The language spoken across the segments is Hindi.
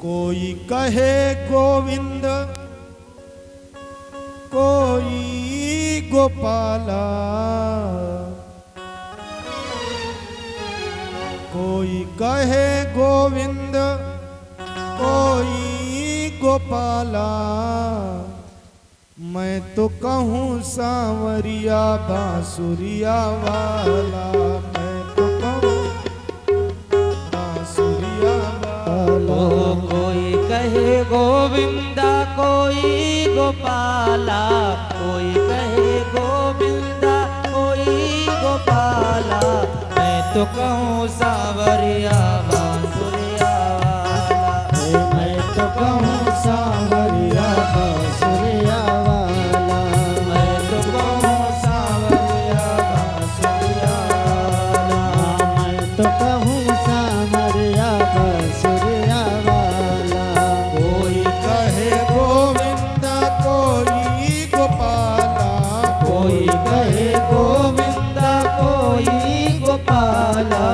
कोई कहे गोविंद कोई गोपाला, कोई कहे गोविंद कोई गोपाला, मैं तो कहूँ सांवरिया बांसुरिया वाला, मैं तो कहूँ बांसुरिया वाला। कोई कहे गोविंदा कोई गोपाला, कोई कहे गोविंदा कोई गोपाला, मैं तो कहूँ सांवरिया बांसुरिया वाला, मैं तो कहूँ सांवरिया बांसुरिया वाला, मैं तो कहूँ सांवरिया बांसुरिया वाला, मैं तो कहूँ सांवरिया बांसुरिया वाला। कोई कहे गोविंद कोई गोपाला, कोई कहे गोविंदा कोई गोपाला,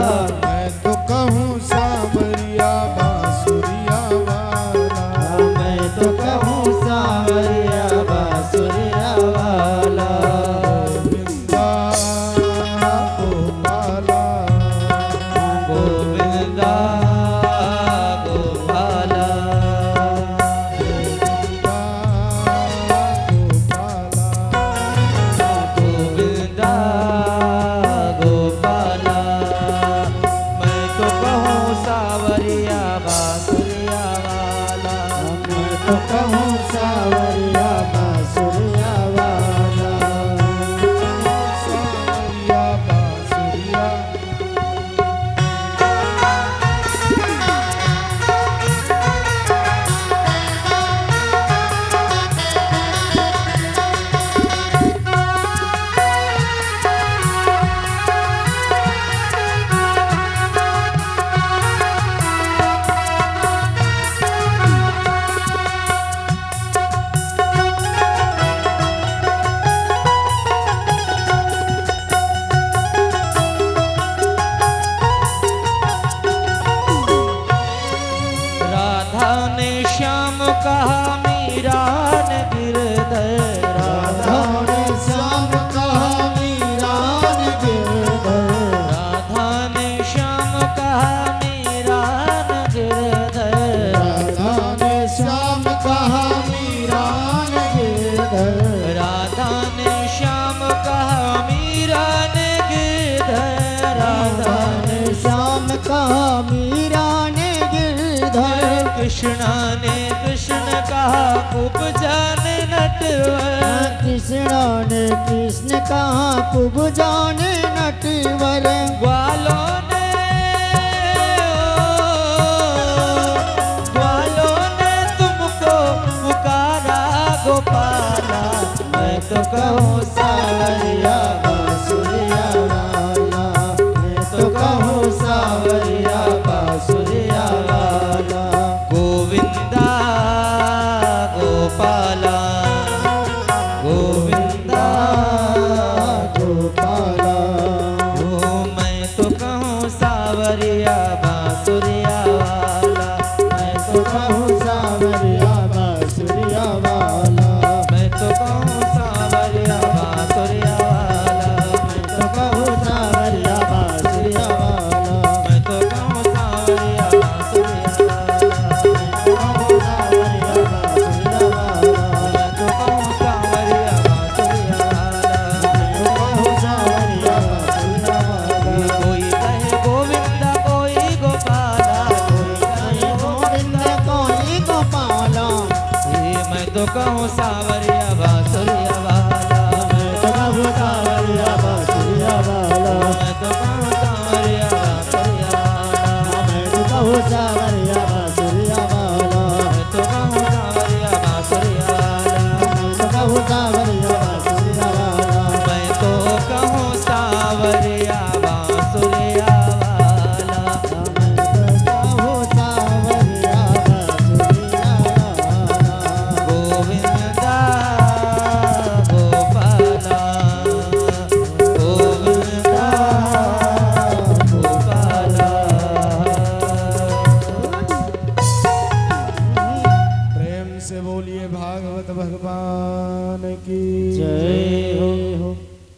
मैं तो कहूँ सांवरिया बांसुरिया वाला, मैं तो कहूँ सांवरिया बांसुरिया वाला। गोविंदा गोपाला, गोविंदा गोपाला, गोविंदा गोपाला, मैं तो कहूँ सांवरिया बांसुरिया वाला, मैं तो कहूँ सांवरिया बांसुरिया वाला। सांवरिया बांसुरिया। राधा ने श्याम कहा मीरा ने गिरधर, राधा ने श्याम कहा मीरा ने गिरधर, राधा ने श्याम कहा मीरा ने गिरधर, राधा ने श्याम कहा मीरा ने गिरधर, राधा ने श्याम कहा मीरा ने गिरधर, राधा ने श्याम कहा मीरा ने गिरधर, कृष्णा ने कृष्ण कहा खूब जाने नटवर, कृष्णा ने कृष्ण कहा खूब जाने नटवर, ग्वालों ने तुमको पुकारा गोपाला, मैं तो कहूँ सांवरिया बांसुरिया वाला, मैं तो कहूँ सांवरिया बांसुरिया वाला। गोविंदा गोपाला, गोविंदा गोपाला, ओ मैं तो कहूँ सांवरिया बांसुरिया वाला, मैं तो कहूँ सांवरिया बांसुरिया वाला, मैं तो कहूँ सांवरिया बांसुरिया वाला, मैं तो कहूँ सांवरिया बांसुरिया वाला, मैं तो कहूँ सांवरिया बांसुरिया वाला, मैं तो कहूँ सांवरिया बांसुरिया वाला, मैं तो कहूँ सांवरिया बांसुरिया वाला। मैं तो कहूँ सांवरिया बांसुरिया वाला। कोई कहे गोविंदा कोई गोपाला, कहीं गोविंद कोई गोपाला, मैं तो कहूँ सांवरिया बांसुरिया वाला, मैं तो कहूँ सांवरिया बांसुरिया वाला, मैं तो कहूँ सांवरिया बांसुरिया वाला, मैं तो कहूँ सांवरिया बांसुरिया वाला, मैं तो कहूँ सांवरिया बांसुरिया वाला, मैं तो कहूँ सांवरिया बांसुरिया वाला, मैं तो कहूँ सांवरिया बांसुरिया वाला। मैं तो कहूँ सांवरिया बांसुरिया वाला। गोविंदा भागवत भगवान की जय हो।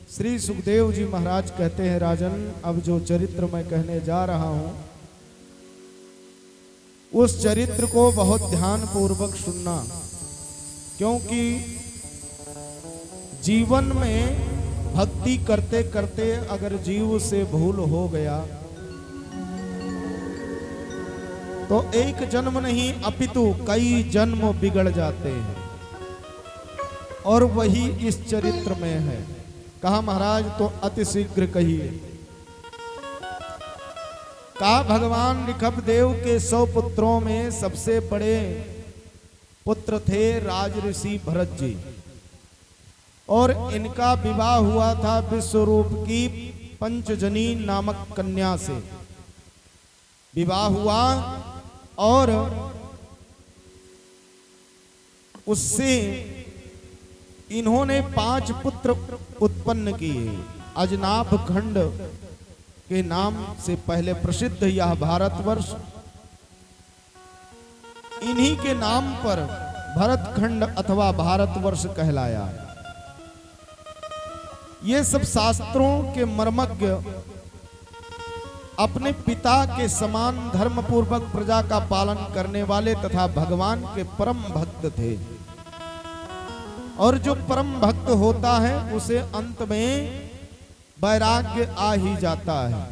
श्री सुखदेव जी महाराज कहते हैं, राजन अब जो चरित्र मैं कहने जा रहा हूं उस चरित्र को बहुत ध्यान पूर्वक सुनना, क्योंकि जीवन में भक्ति करते करते अगर जीव से भूल हो गया तो एक जन्म नहीं अपितु कई जन्म बिगड़ जाते हैं, और वही इस चरित्र में है। कहा महाराज तो अति शीघ्र कहिए। कहा भगवान ऋषभ देव के 100 पुत्रों में सबसे बड़े पुत्र थे राज ऋषि भरत जी, और इनका विवाह हुआ था विश्वरूप की पंचजनी नामक कन्या से विवाह हुआ, और उससे इन्होंने 5 पुत्र उत्पन्न किए। अजनाभ खंड के नाम से पहले प्रसिद्ध यह भारतवर्ष, इन्हीं के नाम पर भरत खंड अथवा भारतवर्ष कहलाया। ये सब शास्त्रों के मर्मज्ञ, अपने पिता के समान धर्म पूर्वक प्रजा का पालन करने वाले तथा भगवान के परम भक्त थे। और जो परम भक्त होता है उसे अंत में वैराग्य आ ही जाता है,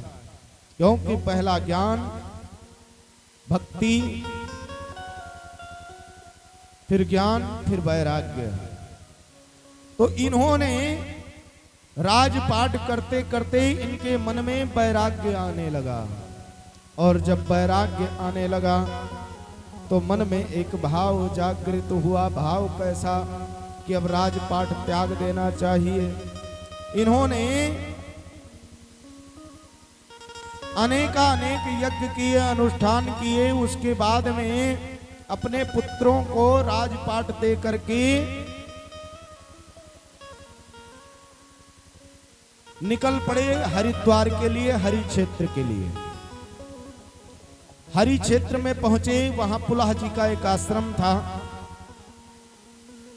क्योंकि पहला ज्ञान, भक्ति, फिर ज्ञान, फिर वैराग्य। तो इन्होंने राजपाट करते करते इनके मन में वैराग्य आने लगा, और जब वैराग्य आने लगा तो मन में एक भाव जागृत हुआ। भाव कैसा कि अब राजपाट त्याग देना चाहिए। इन्होंने अनेक यज्ञ किए, अनुष्ठान किए, उसके बाद में अपने पुत्रों को राजपाट दे करके निकल पड़े हरिद्वार के लिए, हरि क्षेत्र के लिए। हरि क्षेत्र में पहुंचे, वहां पुलाह जी का एक आश्रम था,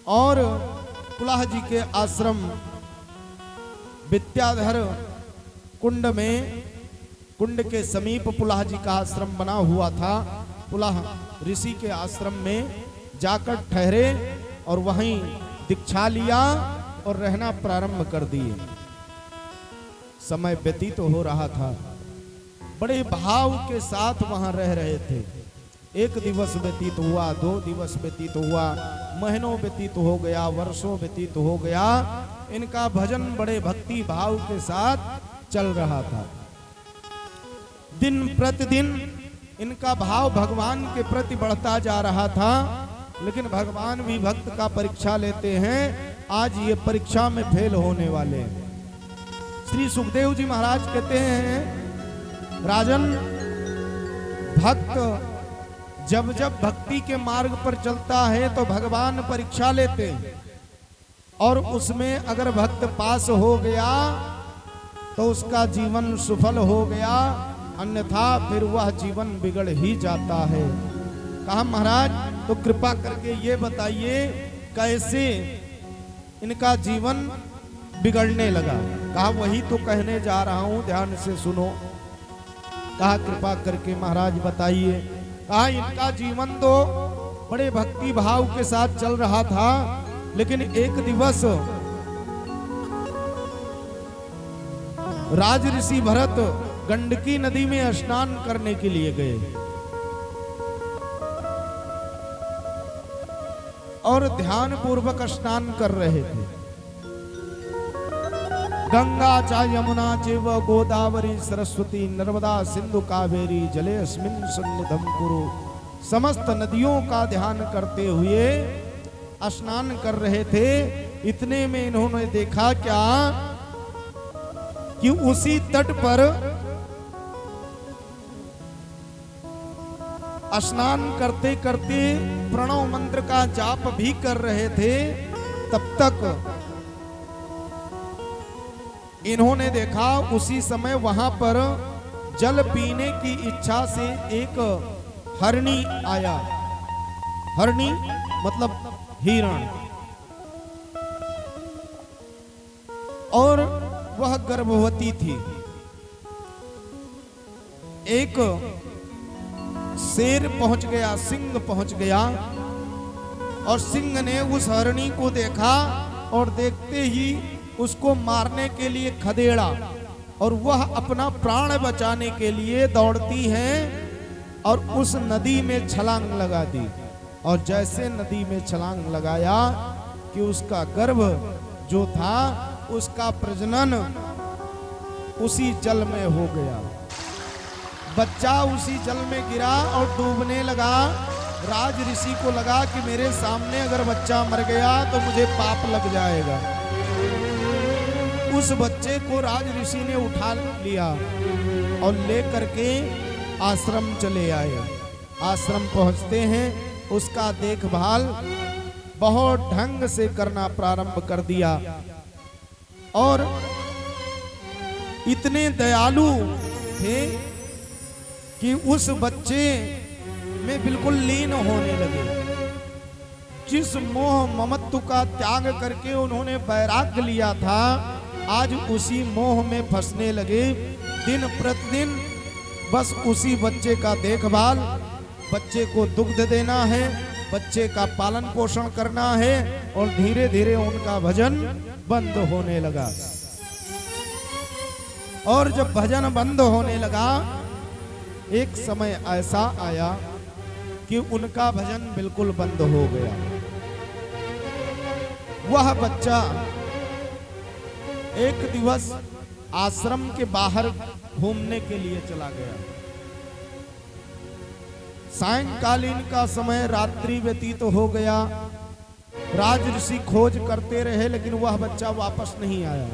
और पुलाह जी के आश्रम विद्याधर कुंड में, कुंड के समीप पुलाह जी का आश्रम बना हुआ था। पुलाह ऋषि के आश्रम में जाकर ठहरे और वहीं दीक्षा लिया और रहना प्रारंभ कर दिए। समय व्यतीत तो हो रहा था, बड़े भाव के साथ वहां रह रहे थे। 1 दिवस व्यतीत हुआ, 2 दिवस व्यतीत हुआ, महीनों व्यतीत हो गया, वर्षों व्यतीत हो गया। इनका भजन बड़े भक्ति भाव के साथ चल रहा था। दिन प्रतिदिन इनका भाव भगवान के प्रति बढ़ता जा रहा था, लेकिन भगवान भी भक्त का परीक्षा लेते हैं। आज ये परीक्षा में फेल होने वाले हैं। श्री सुखदेव जी महाराज कहते हैं, राजन भक्त जब जब भक्ति के मार्ग पर चलता है तो भगवान परीक्षा लेते हैं, और उसमें अगर भक्त पास हो गया तो उसका जीवन सफल हो गया, अन्यथा फिर वह जीवन बिगड़ ही जाता है। कहा महाराज तो कृपा करके ये बताइए कैसे इनका जीवन बिगड़ने लगा। कहा वही तो कहने जा रहा हूं, ध्यान से सुनो। कहा कृपा करके महाराज बताइए। कहा इनका जीवन तो बड़े भक्ति भाव के साथ चल रहा था, लेकिन एक दिवस राज ऋषि भरत गंडकी नदी में स्नान करने के लिए गए, और ध्यान पूर्वक स्नान कर रहे थे। गंगा च यमुना चैव गोदावरी सरस्वती नर्मदा सिंधु कावेरी जले अस्मिन् सन्निधं कुरु। समस्त नदियों का ध्यान करते हुए स्नान कर रहे थे। इतने में इन्होंने देखा क्या कि उसी तट पर स्नान करते करते प्रणव मंत्र का जाप भी कर रहे थे। तब तक इन्होंने देखा उसी समय वहां पर जल पीने की इच्छा से एक हरणी आया। हरणी मतलब हिरण। और वह गर्भवती थी। एक शेर पहुंच गया, सिंह पहुंच गया, और सिंह ने उस हरणी को देखा और देखते ही उसको मारने के लिए खदेड़ा, और वह अपना प्राण बचाने के लिए दौड़ती है और उस नदी में छलांग लगा दी। और जैसे नदी में छलांग लगाया कि उसका गर्भ जो था उसका प्रजनन उसी जल में हो गया। बच्चा उसी जल में गिरा और डूबने लगा। राज ऋषि को लगा कि मेरे सामने अगर बच्चा मर गया तो मुझे पाप लग जाएगा। उस बच्चे को राज ऋषि ने उठा लिया और लेकर के आश्रम चले आए। आश्रम पहुंचते हैं, उसका देखभाल बहुत ढंग से करना प्रारंभ कर दिया और इतने दयालु थे कि उस बच्चे में बिल्कुल लीन होने लगे। जिस मोह ममत्व का त्याग करके उन्होंने वैराग्य लिया था, आज उसी मोह में फंसने लगे। दिन प्रतिदिन बस उसी बच्चे का देखभाल, बच्चे को दुग्ध देना है, बच्चे का पालन पोषण करना है, और धीरे धीरे उनका भजन बंद होने लगा। और जब भजन बंद होने लगा, एक समय ऐसा आया कि उनका भजन बिल्कुल बंद हो गया। वह बच्चा एक दिवस आश्रम के बाहर घूमने के लिए चला गया। सायंकालीन का समय, रात्रि व्यतीत हो गया। राज ऋषि खोज करते रहे लेकिन वह बच्चा वापस नहीं आया।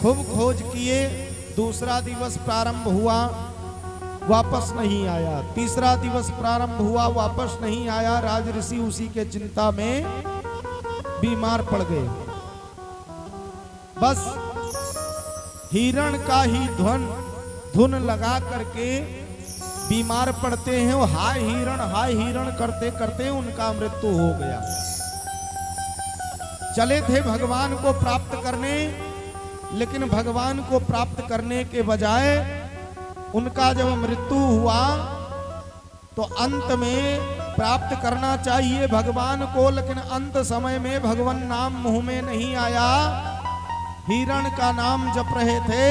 खूब खोज किए, दूसरा दिवस प्रारंभ हुआ, वापस नहीं आया। तीसरा दिवस प्रारंभ हुआ, वापस नहीं आया। राज ऋषि उसी के चिंता में बीमार पड़ गए। बस हिरण का ही धुन लगा करके बीमार पड़ते हैं। वो हाय हिरण करते करते उनका मृत्यु हो गया। चले थे भगवान को प्राप्त करने, लेकिन भगवान को प्राप्त करने के बजाय उनका जब मृत्यु हुआ तो अंत में प्राप्त करना चाहिए भगवान को, लेकिन अंत समय में भगवान नाम मुंह में नहीं आया। हिरण का नाम जप रहे थे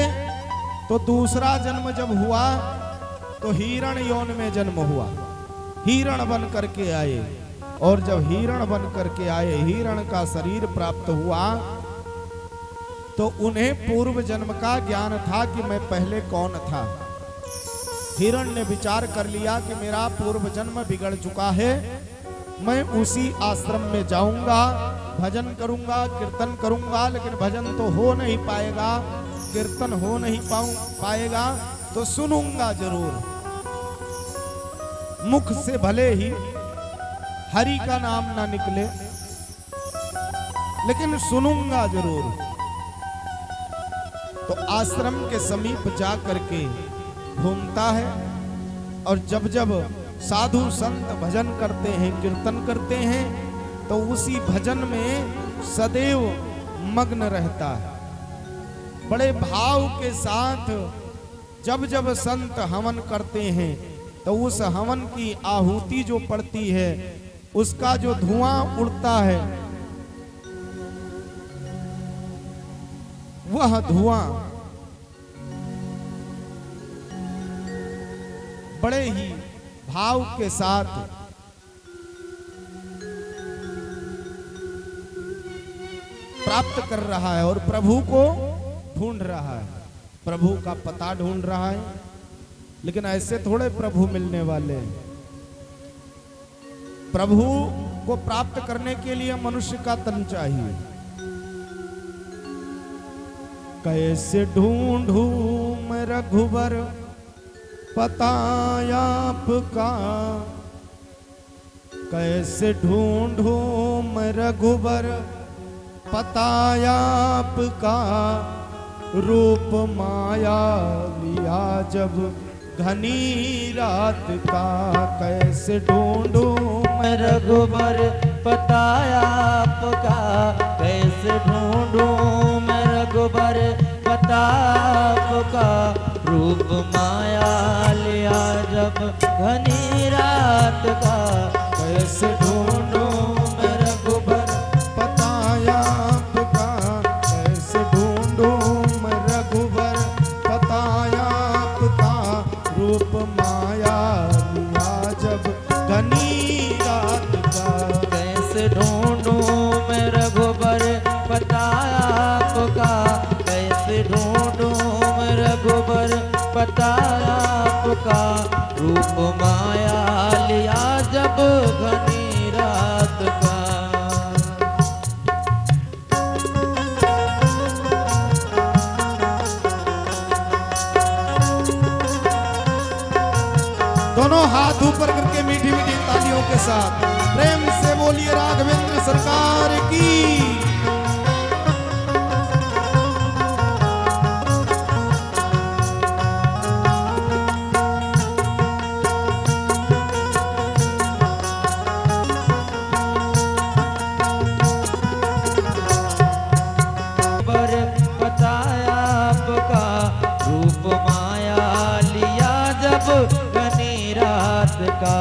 तो दूसरा जन्म जब हुआ तो हिरण योन में जन्म हुआ। हिरण बन करके आए, और जब हिरण बन करके आए, हिरण का शरीर प्राप्त हुआ, तो उन्हें पूर्व जन्म का ज्ञान था कि मैं पहले कौन था। हिरण ने विचार कर लिया कि मेरा पूर्व जन्म बिगड़ चुका है, मैं उसी आश्रम में जाऊंगा, भजन करूंगा, कीर्तन करूंगा, लेकिन भजन तो हो नहीं पाएगा, कीर्तन हो नहीं पाएगा, तो सुनूंगा जरूर। मुख से भले ही हरि का नाम ना निकले, लेकिन सुनूंगा जरूर। तो आश्रम के समीप जा करके घूमता है, और जब जब साधु संत भजन करते हैं, कीर्तन करते हैं, तो उसी भजन में सदैव मग्न रहता है। बड़े भाव के साथ जब जब संत हवन करते हैं तो उस हवन की आहुति जो पड़ती है, उसका जो धुआं उड़ता है, वह धुआं बड़े ही भाव के साथ प्राप्त कर रहा है और प्रभु को ढूंढ रहा है, प्रभु का पता ढूंढ रहा है। लेकिन ऐसे थोड़े प्रभु मिलने वाले हैं। प्रभु को प्राप्त करने के लिए मनुष्य का तन चाहिए। कैसे ढूंढूं मैं रघुवर पता आपका, कैसे ढूंढूं मैं रघुवर पता आपका, रूप माया लिया जब घनी रात का। कैसे ढूंढूं मैं रघुबर पता आपका, कैसे कैसे ढूंढूं मैं रघुबर प्रताप का रूप माया लिया जब घनी रात का कैसे ढूंढूं मैं रघुबर पतायाप का कैसे ढूंढूं मैं रघुबर पतायाप का रूप माया लिया जब घनी रात का कैसे ढूंढूं मैं रघुबर प्रताप का कैसे ढूंढूं मैं रघुबर प्रताप का रूप माया लिया जब घनी रात का दोनों हाथ ऊपर करके मीठी मीठी तालियों के साथ प्रेम से बोलिए राघवेंद्र सरकार की। बर बताया आपका रूप माया लिया जब घनी रात का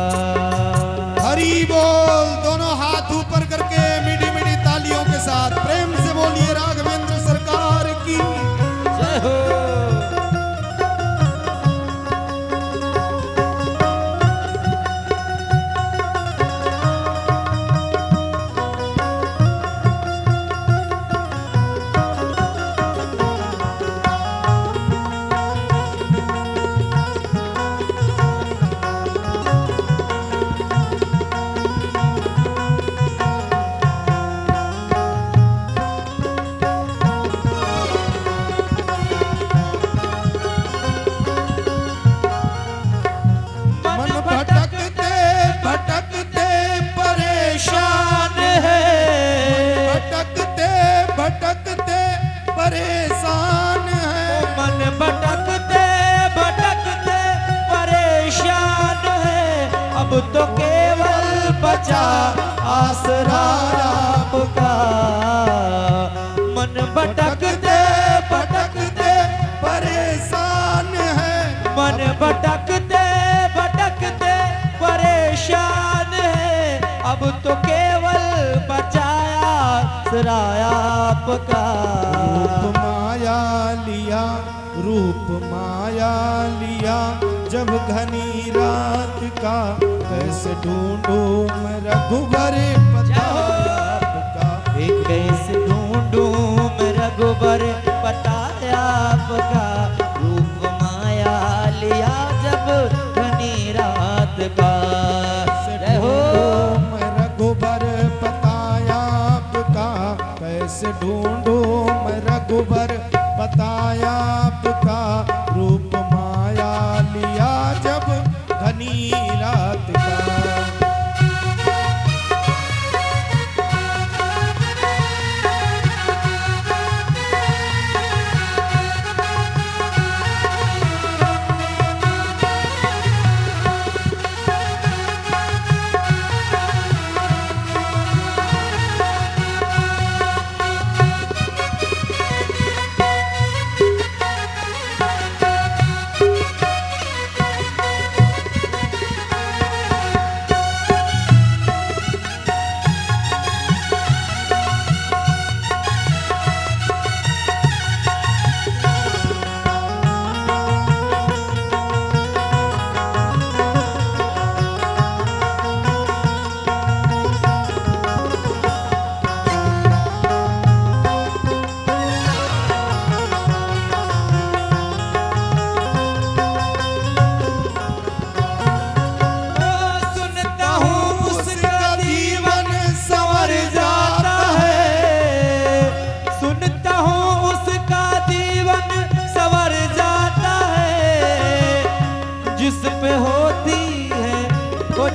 हरि बोल। दोनों हाथ ऊपर करके मीठी मीठी तालियों के साथ प्रेम से बोलिए राघवेंद्र सरकार की। जय हो। मन भटकते भटकते परेशान है, भटकते भटकते परेशान है। मन भटकते भटकते परेशान है अब तो केवल बचा आसरा आपका। मन भटकते भटकते परेशान है, मन भटकते भटकते परेशान है अब तो केवल बचाया आसरा आपका। रूप माया लिया रूप माया लिया जब घनी रात का कैसे ढूंढूं मैं रघुबर प्रताप का। कैसे ढूंढूं मैं रघुबर बताया आपका रूप माया लिया जब घनी रात का। जय हो। मैं रघुबर पतायाप का कैसे ढूंढूं मैं रघुबर पतायाप का रूप माया लिया जब घनी रात का।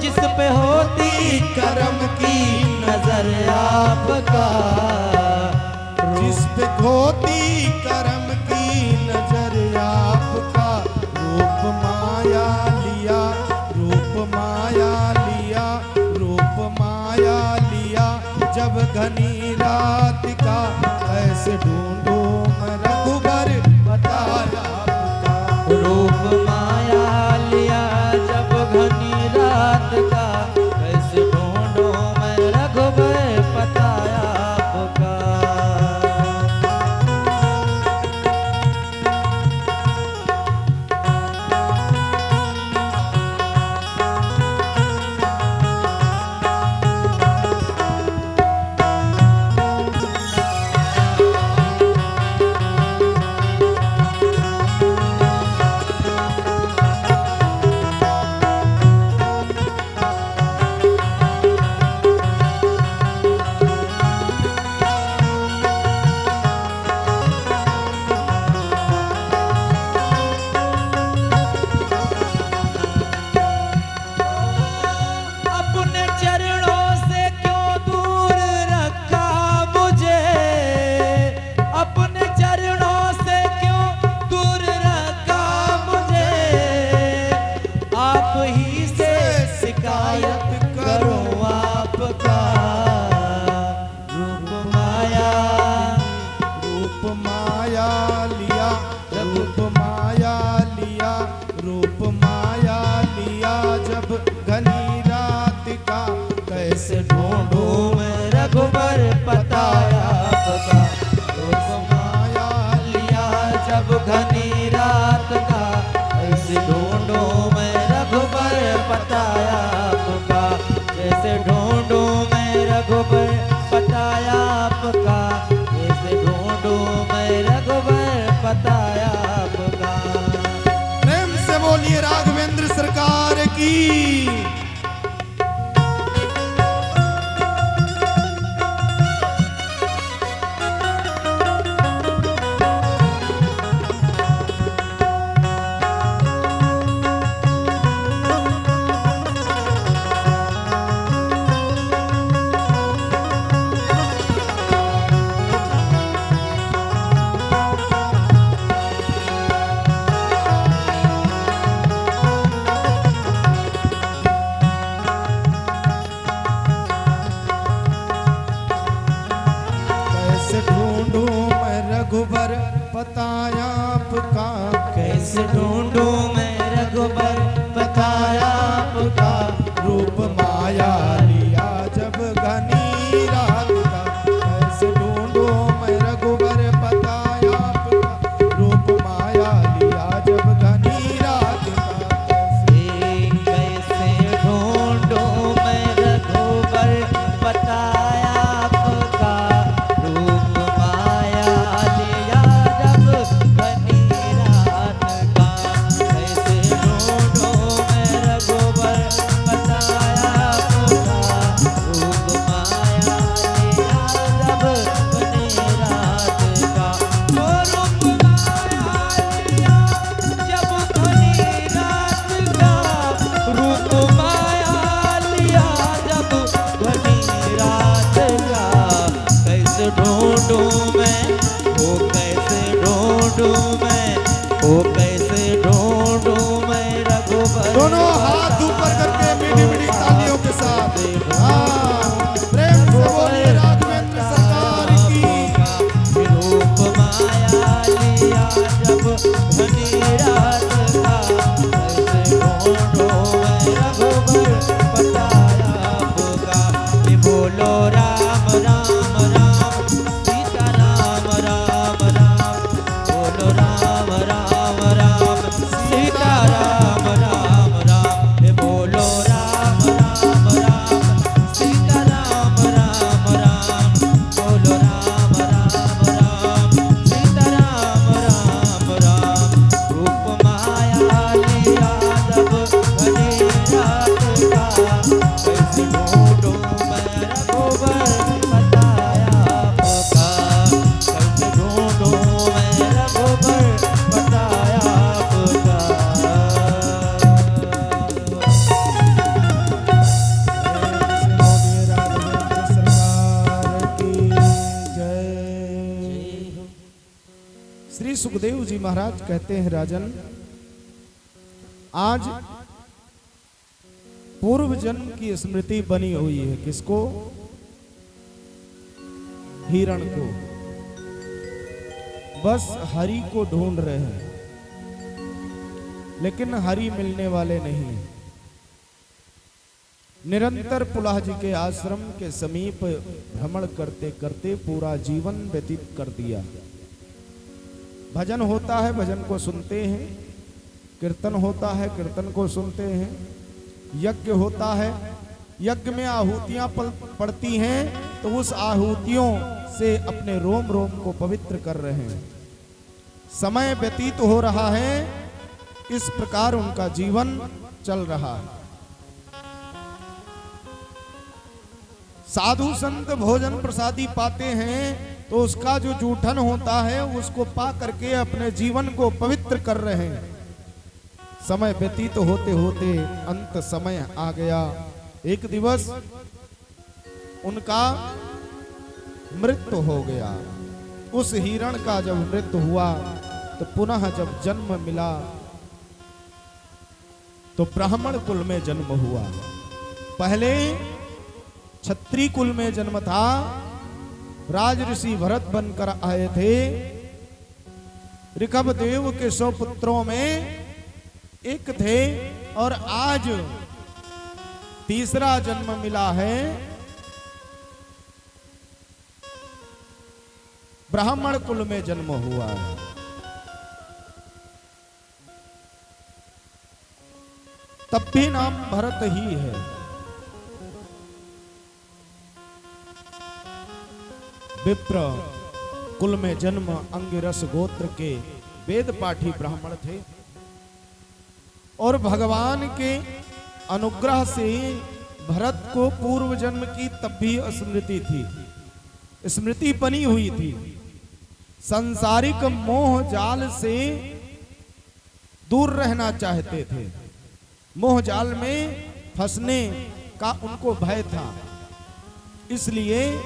जिस पे होती करम की नजर आपका, जिस पे होती करम की नजर आपका। रूप माया लिया, रूप माया लिया, रूप माया लिया जब घनी रात का घनी रात का, कैसे ढूंढूं मैं रघुबर पता आपका, रूप माया लिया जब घनी रात का, ऐसे ढूंढूं मैं रघुबर पता आपका, जैसे ढूंढूं मैं रघुबर पता आपका, जैसे ढूंढूं मैं रघुबर पता आपका। प्रेम से बोलिए राघवेंद्र सरकार की। कैसे ढूंढूं मैं रघुबर पता आपका, कैसे ढूंढूं मैं रघुबर पता आपका, रूप माया लिया जब घनी रात का, कैसे ढूंढूं मैं रघुबर पता आपका, रूप माया लिया जब घनी रात का, कैसे ढूंढूं मैं रघुबर पता आपका, रूप माया लिया जब घनी रात का, कैसे ढूंढूं मैं रघुबर पता आपका, रूप माया लिया जब घनी रात का, ओ रूप माया लिया जब घनी रात का, रूप माया लिया जब घनी रात का, कैसे ढूंढूं मैं, ओ कैसे ढूंढूं मैं, ओ कैसे ढूंढूं मैं रघुबर। दोनों हाथ ऊपर करके मीठी मीठी तालियों के साथ हाँ, प्रेम से बोलिए राघवेंद्र सरकार की। रूप माया लिया जब घनी रात का, कैसे ढूंढूं मैं रघुबर पता आपका, ये बोलो राम राम राम सीता राम राम राम, बोलो राम राम राम सीता राम राम राम, ये बोलो राम राम राम सीता राम राम राम, बोलो राम राम राम सीता राम राम राम, रूप माया लिया जब घनी रात का, कैसे ढूंढूं मैं रघुबर पता आपका, कैसे ढूंढूं मैं रघुबर पता आपका। बोलिए राघवेंद्र सरकार की जय। श्री सुखदेव जी महाराज कहते हैं, राजन आज पूर्व जन्म की स्मृति बनी हुई है। किसको? हिरण को। बस हरि को ढूंढ रहे हैं, लेकिन हरि मिलने वाले नहीं। निरंतर पुलाह जी के आश्रम के समीप भ्रमण करते करते पूरा जीवन व्यतीत कर दिया। भजन होता है, भजन को सुनते हैं, कीर्तन होता है, कीर्तन को सुनते हैं, यज्ञ होता है, यज्ञ में आहुतियां पड़ती हैं, तो उस आहुतियों से अपने रोम रोम को पवित्र कर रहे हैं। समय व्यतीत हो रहा है, इस प्रकार उनका जीवन चल रहा है। साधु संत भोजन प्रसादी पाते हैं, तो उसका जो जूठन होता है उसको पा करके अपने जीवन को पवित्र कर रहे हैं। समय व्यतीत होते होते अंत समय आ गया। एक दिवस उनका मृत्यु हो गया। उस हिरण का जब मृत्यु हुआ, तो पुनः जब जन्म मिला तो ब्राह्मण कुल में जन्म हुआ। पहले क्षत्रिय कुल में जन्म था। राज ऋषि भरत बनकर आए थे। ऋषभ देव के 100 पुत्रों में एक थे, और आज तीसरा जन्म मिला है ब्राह्मण कुल में जन्म हुआ है। तब भी नाम भरत ही है। विप्र कुल में जन्म अंगिरस गोत्र के वेद पाठी ब्राह्मण थे और भगवान के अनुग्रह से भरत को पूर्व जन्म की तब भी स्मृति थी, स्मृति बनी हुई थी। सांसारिक मोह जाल से दूर रहना चाहते थे, मोह जाल में फंसने का उनको भय था। इसलिए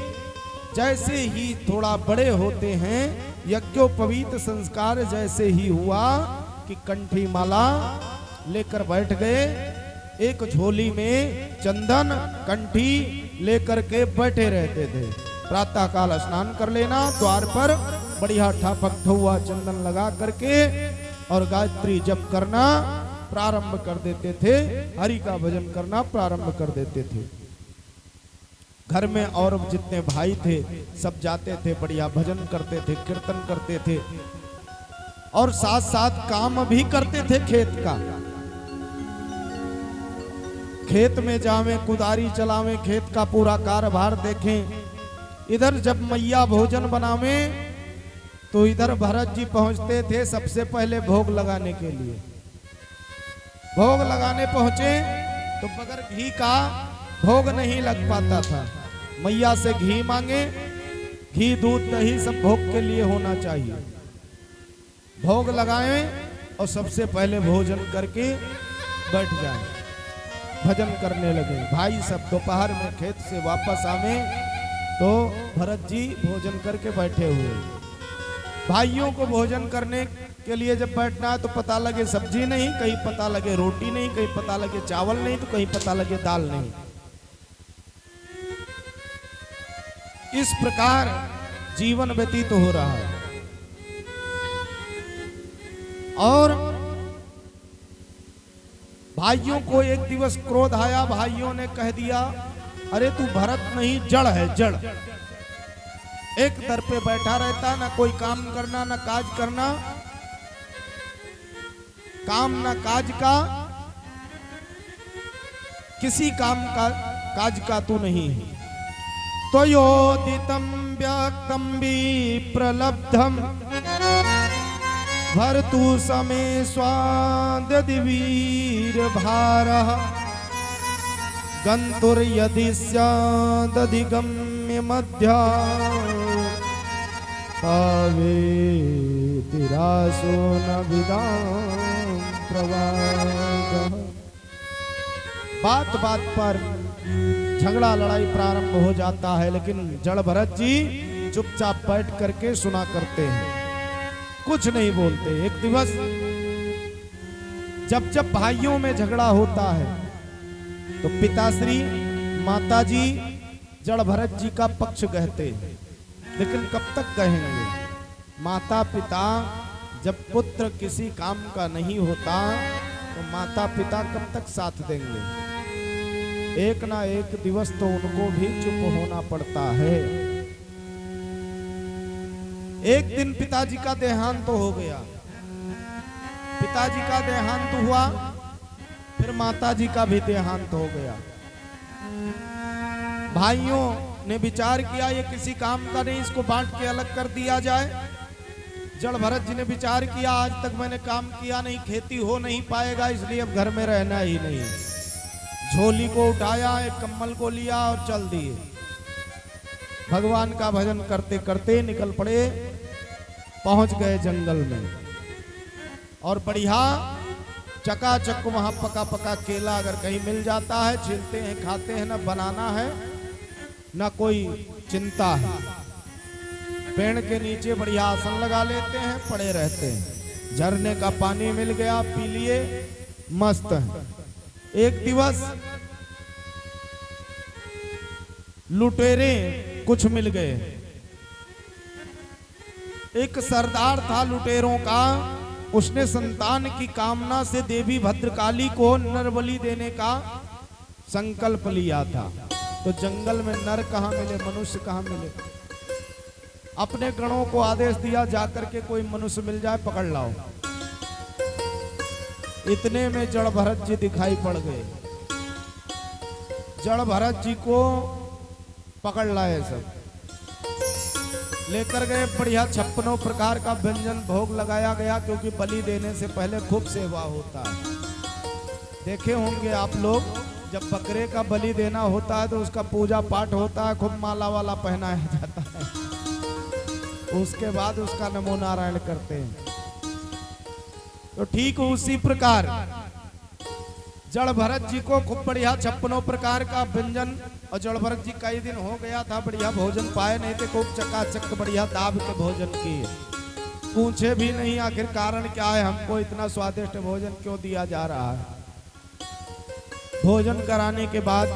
जैसे ही थोड़ा बड़े होते हैं, यज्ञोपवीत संस्कार जैसे ही हुआ कि कंठी माला लेकर बैठ गए, एक झोली में चंदन कंठी लेकर के बैठे रहते थे। प्रातः काल स्नान कर लेना, द्वार पर बढ़िया ठापक ठुआ चंदन लगा करके और गायत्री जप करना प्रारंभ कर देते थे, हरि का भजन करना प्रारंभ कर देते थे। घर में और जितने भाई थे सब जाते थे, बढ़िया भजन करते थे, कीर्तन करते थे और साथ साथ काम भी करते थे खेत का। खेत में जावें, कुदारी चलावें, खेत का पूरा कार्यभार देखें। इधर जब मैया भोजन बनावें तो इधर भरत जी पहुंचते थे सबसे पहले भोग लगाने के लिए। भोग लगाने पहुंचे तो बगैर घी का भोग नहीं लग पाता था। मैया से घी मांगे, घी दूध दही सब भोग के लिए होना चाहिए। भोग लगाएं और सबसे पहले भोजन करके बैठ जाएं, भजन करने लगे। भाई सब दोपहर में खेत से वापस आवे तो भरत जी भोजन करके बैठे हुए। भाइयों को भोजन करने के लिए जब बैठना है तो पता लगे सब्जी नहीं, कहीं पता लगे रोटी नहीं, कहीं पता लगे चावल नहीं, तो कहीं पता लगे दाल नहीं। इस प्रकार जीवन व्यतीत हो रहा है। और भाइयों को एक दिवस क्रोध आया, भाइयों ने कह दिया अरे तू भरत नहीं जड़ है, जड़। एक दर पे बैठा रहता, ना कोई काम करना ना काज करना, काम ना काज का, किसी काम का काज का तू नहीं है। त्वयोदितं व्यक्तं विप्रलब्धं भर्तु समे स्वाददि वीरभारः गन्तुर्यदि स्यादधिगम्य मध्या पावेति रासो न विदां प्रवादः। बात बात पर झगड़ा लड़ाई प्रारंभ हो जाता है, लेकिन जड़ भरत जी चुपचाप बैठ करके सुना करते हैं, कुछ नहीं बोलते। एक दिवस जब जब भाइयों में झगड़ा होता है तो पिताश्री माताजी जड़ भरत जी का पक्ष कहते हैं, लेकिन कब तक कहेंगे? माता पिता जब पुत्र किसी काम का नहीं होता तो माता पिता कब तक साथ देंगे? एक ना एक दिवस तो उनको भी चुप होना पड़ता है। एक दिन पिताजी का देहांत हो गया। पिताजी का देहांत हुआ, फिर माताजी का भी देहांत हो गया। भाइयों ने विचार किया ये किसी काम का नहीं, इसको बांट के अलग कर दिया जाए। जड़ भरत जी ने विचार किया आज तक मैंने काम किया नहीं, खेती हो नहीं पाएगा, इसलिए अब घर में रहना ही नहीं। झोली को उठाया, एक कम्बल को लिया और चल दिए। भगवान का भजन करते करते निकल पड़े, पहुंच गए जंगल में और बढ़िया चकाचक वहां पका पका केला अगर कहीं मिल जाता है छीलते हैं, खाते हैं। ना बनाना है ना कोई चिंता है। पेड़ के नीचे बढ़िया आसन लगा लेते हैं, पड़े रहते हैं। झरने का पानी मिल गया, पी लिए, मस्त है। एक दिवस लुटेरे कुछ मिल गए। एक सरदार था लुटेरों का, उसने संतान की कामना से देवी भद्रकाली को नरबलि देने का संकल्प लिया था। तो जंगल में नर कहाँ मिले, मनुष्य कहाँ मिले। अपने गणों को आदेश दिया जाकर के कोई मनुष्य मिल जाए पकड़ लाओ। इतने में जड़ भरत जी दिखाई पड़ गए। जड़ भरत जी को पकड़ लाए, सब लेकर गए। बढ़िया 56 प्रकार का व्यंजन भोग लगाया गया, क्योंकि बलि देने से पहले खूब सेवा होता है। देखे होंगे आप लोग, जब बकरे का बलि देना होता है तो उसका पूजा पाठ होता है, खूब माला वाला पहनाया जाता है, उसके बाद उसका नमो नारायण करते हैं। तो ठीक उसी प्रकार जड़ भरत जी को खूब बढ़िया 56 प्रकार का व्यंजन, और जड़ भरत जी कई दिन हो गया था बढ़िया भोजन पाए नहीं थे, खूब चकाचक बढ़िया दाब के भोजन किए। पूछे भी नहीं आखिर कारण क्या है, हमको इतना स्वादिष्ट भोजन क्यों दिया जा रहा है। भोजन कराने के बाद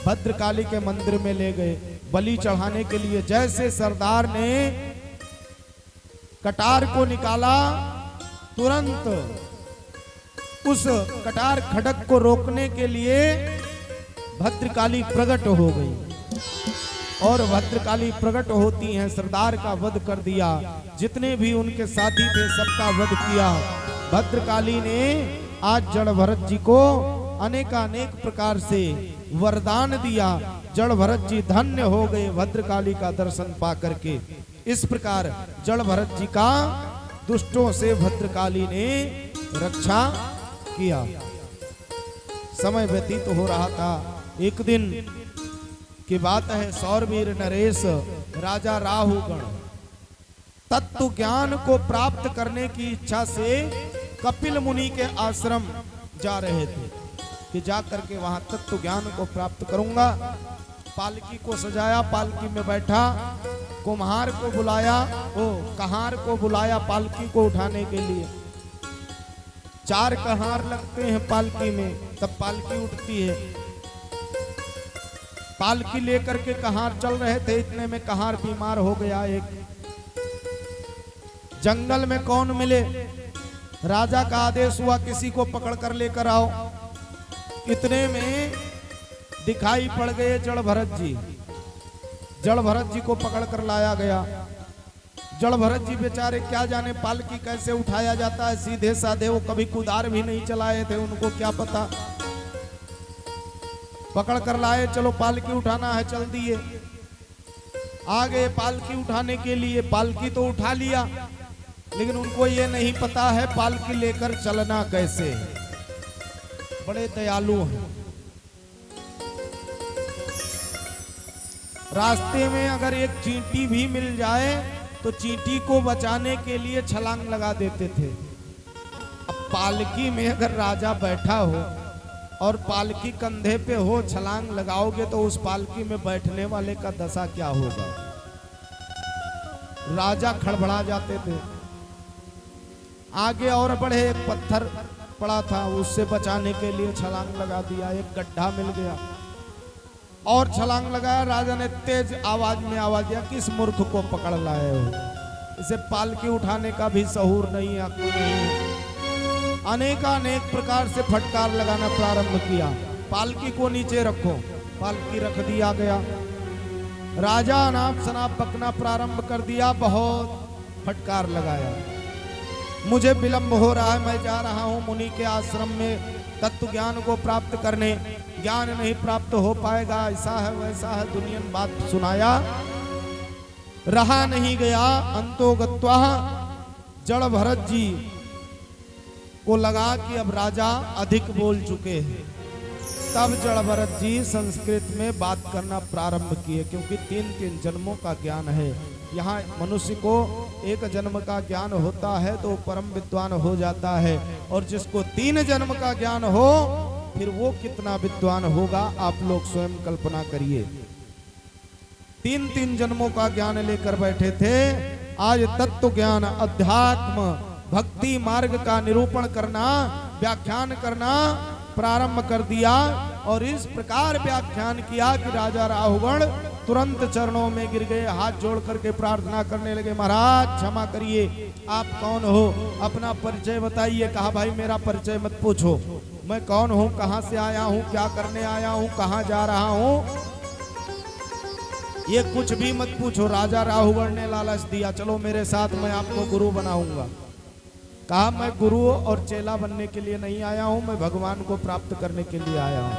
भद्रकाली के मंदिर में ले गए बलि चढ़ाने के लिए। जैसे सरदार ने कटार को निकाला, तुरंत उस कटार खड़क को रोकने के लिए भद्रकाली प्रकट हो गई, और भद्रकाली प्रकट होती हैं, सरदार का वध कर दिया। जितने भी उनके साथी थे सबका वध किया। भद्रकाली ने आज जड़ भरत जी को अनेकानेक प्रकार से वरदान दिया। जड़ भरत जी धन्य हो गए भद्रकाली का दर्शन पा करके। इस प्रकार जड़ भरत जी का दुष्टों से भद्रकाली ने रक्षा किया। समय व्यतीत हो रहा था। एक दिन की बात है, सौरवीर नरेश राजा राहुगण तत्व ज्ञान को प्राप्त करने की इच्छा से कपिल मुनि के आश्रम जा रहे थे कि जाकर के वहां तत्व ज्ञान को प्राप्त करूंगा। पालकी को सजाया, पालकी में बैठा, कुम्हार को बुलाया, कहार को बुलाया पालकी को उठाने के लिए। 4 कहार लगते हैं पालकी में, तब पालकी उठती है। पालकी लेकर के कहार चल रहे थे, इतने में कहार बीमार हो गया। एक जंगल में कौन मिले, राजा का आदेश हुआ किसी को पकड़ कर लेकर आओ। इतने में दिखाई पड़ गए जड़ भरत जी। जड़ भरत जी को पकड़ कर लाया गया। जड़ भरत जी बेचारे क्या जाने पालकी कैसे उठाया जाता है, सीधे साधे, वो कभी कुदार भी नहीं चलाए थे, उनको क्या पता। पकड़ कर लाए, चलो पालकी उठाना है, चल दिए। आ गए पालकी उठाने के लिए। पालकी तो उठा लिया, लेकिन उनको ये नहीं पता है पालकी लेकर चलना कैसे है। बड़े दयालु हैं। रास्ते में अगर एक चींटी भी मिल जाए तो चींटी को बचाने के लिए छलांग लगा देते थे। अब पालकी में अगर राजा बैठा हो और पालकी कंधे पे हो, छलांग लगाओगे तो उस पालकी में बैठने वाले का दशा क्या होगा। राजा खड़बड़ा जाते थे। आगे और बढ़े, एक पत्थर पड़ा था, उससे बचाने के लिए छलांग लगा दिया। एक गड्ढा मिल गया और छलांग लगाया। राजा ने तेज आवाज में आवाज दिया, किस मूर्ख को पकड़ लाए हो, इसे पालकी उठाने का भी सहूर नहीं, अक्ल नहीं है। अनेकानेक प्रकार से फटकार लगाना प्रारंभ किया। पालकी को नीचे रखो, पालकी रख दिया गया। राजा अनाप शनाप बकना प्रारंभ कर दिया, बहुत फटकार लगाया। मुझे विलंब हो रहा है, मैं जा रहा हूं मुनि के आश्रम में तत्व ज्ञान को प्राप्त करने। ज्ञान नहीं प्राप्त हो पाएगा, ऐसा है वैसा है, दुनियन बात सुनाया। रहा नहीं गया, अंतोगत्वा जड़ भरत जी को लगा कि अब राजा अधिक बोल चुके हैं। तब जड़ भरत जी संस्कृत में बात करना प्रारंभ किए, क्योंकि 3 जन्मों का ज्ञान है। यहाँ मनुष्य को एक जन्म का ज्ञान होता है तो परम विद्वान हो जाता है, और जिसको 3 जन्म का ज्ञान हो फिर वो कितना विद्वान होगा, आप लोग स्वयं कल्पना करिए। 3 जन्मों का ज्ञान लेकर बैठे थे। आज तत्व ज्ञान, अध्यात्म, भक्ति मार्ग का निरूपण करना, व्याख्यान करना प्रारंभ कर दिया। और इस प्रकार व्याख्यान किया कि राजा राहुगण तुरंत चरणों में गिर गए, हाथ जोड़ करके प्रार्थना करने लगे, महाराज क्षमा करिए, आप कौन हो, अपना परिचय बताइए। कहा भाई मेरा परिचय मत पूछो, मैं कौन हूं, कहां से आया हूं, क्या करने आया हूं, कहां जा रहा हूं, ये कुछ भी मत पूछो। राजा राहुगण ने लालच दिया, चलो मेरे साथ, मैं आपको गुरु बनाऊंगा। कहा मैं गुरु और चेला बनने के लिए नहीं आया हूं, मैं भगवान को प्राप्त करने के लिए आया हूं।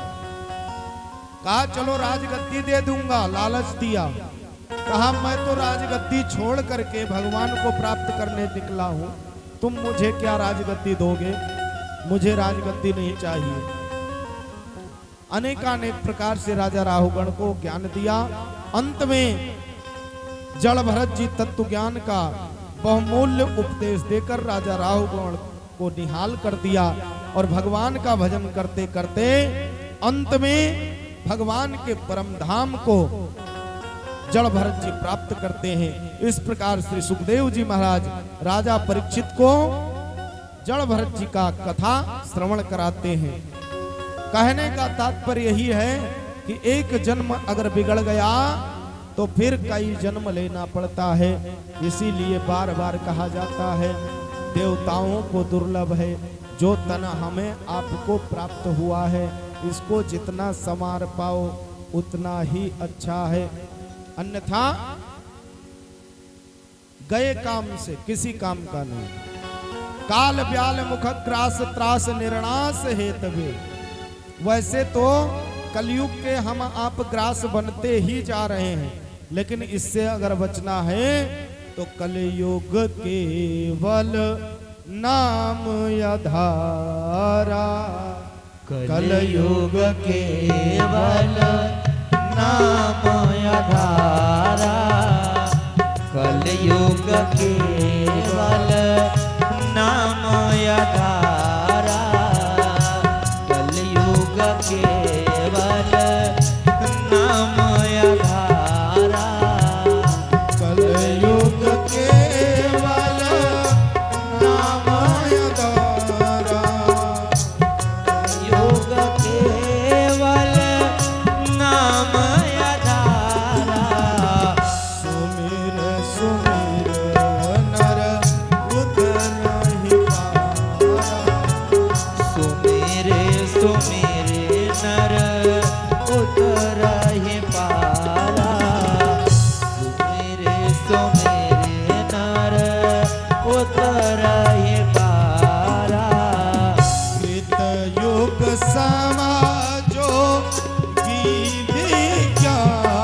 कहा चलो राजगद्दी दे दूंगा, लालच दिया। कहा मैं तो राजगद्दी छोड़ करके भगवान को प्राप्त करने निकला हूं, तुम मुझे क्या राजगद्दी दोगे, मुझे राजगद्दी नहीं चाहिए। अनेकानेक प्रकार से राजा राहुगण को ज्ञान दिया। अंत में जड़ भरत जी तत्व ज्ञान का बहुमूल्य उपदेश देकर राजा राहुगण को निहाल कर दिया और भगवान का भजन करते करते अंत में भगवान के परम धाम को जड़ भरत जी प्राप्त करते हैं। इस प्रकार श्री सुखदेव जी महाराज राजा परीक्षित को जड़ भरत जी का कथा श्रवण कराते हैं। कहने का तात्पर्य यही है कि एक जन्म अगर बिगड़ गया तो फिर कई जन्म लेना पड़ता है। इसीलिए बार बार कहा जाता है देवताओं को दुर्लभ है जो तन हमें आपको प्राप्त हुआ है, इसको जितना संवार पाओ उतना ही अच्छा है, अन्यथा गए काम से किसी काम का नहीं। काल ब्याल मुख ग्रास त्रास निर्णास हेतवे। वैसे तो कलयुग के हम आप ग्रास बनते ही जा रहे हैं, लेकिन इससे अगर बचना है तो कलयुग केवल नाम आधारा। कलयुग केवल नाम आधारा। कलयुग केवल नाम आधारा। कलयुग केवल नाम आधारा। कलयुग केवल नाम आधारा। योग केवल नाम आधारा। सुमिर सुमिर नर उतरहि पारा। सुमेरे सुमेरे नर उतरहि पारा। सुमेरे सुमेरे नर उतरहि पारा। कृत युग समाजो विज्ञानी।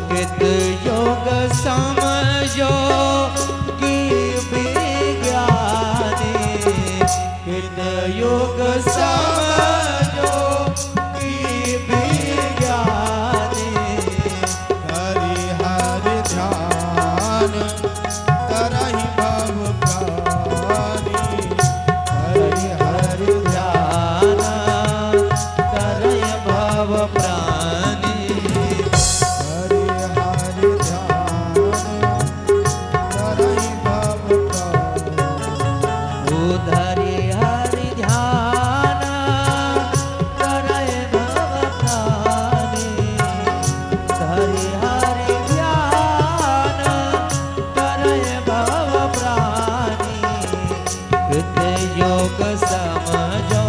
कृत योग समझो कि विज्ञानी। कृत योग समझो कि विज्ञानी। हरि हरि ध्यान तरहि भव प्राणी। हरि हरि ध्यान करय भव प्राणी। हरि हरि ध्यान तरहि भव प्राणी। उधरि हरि ध्यान करय भव प्राणी। धरि हरि ध्यान करय भव प्राणी। कृत योग समझो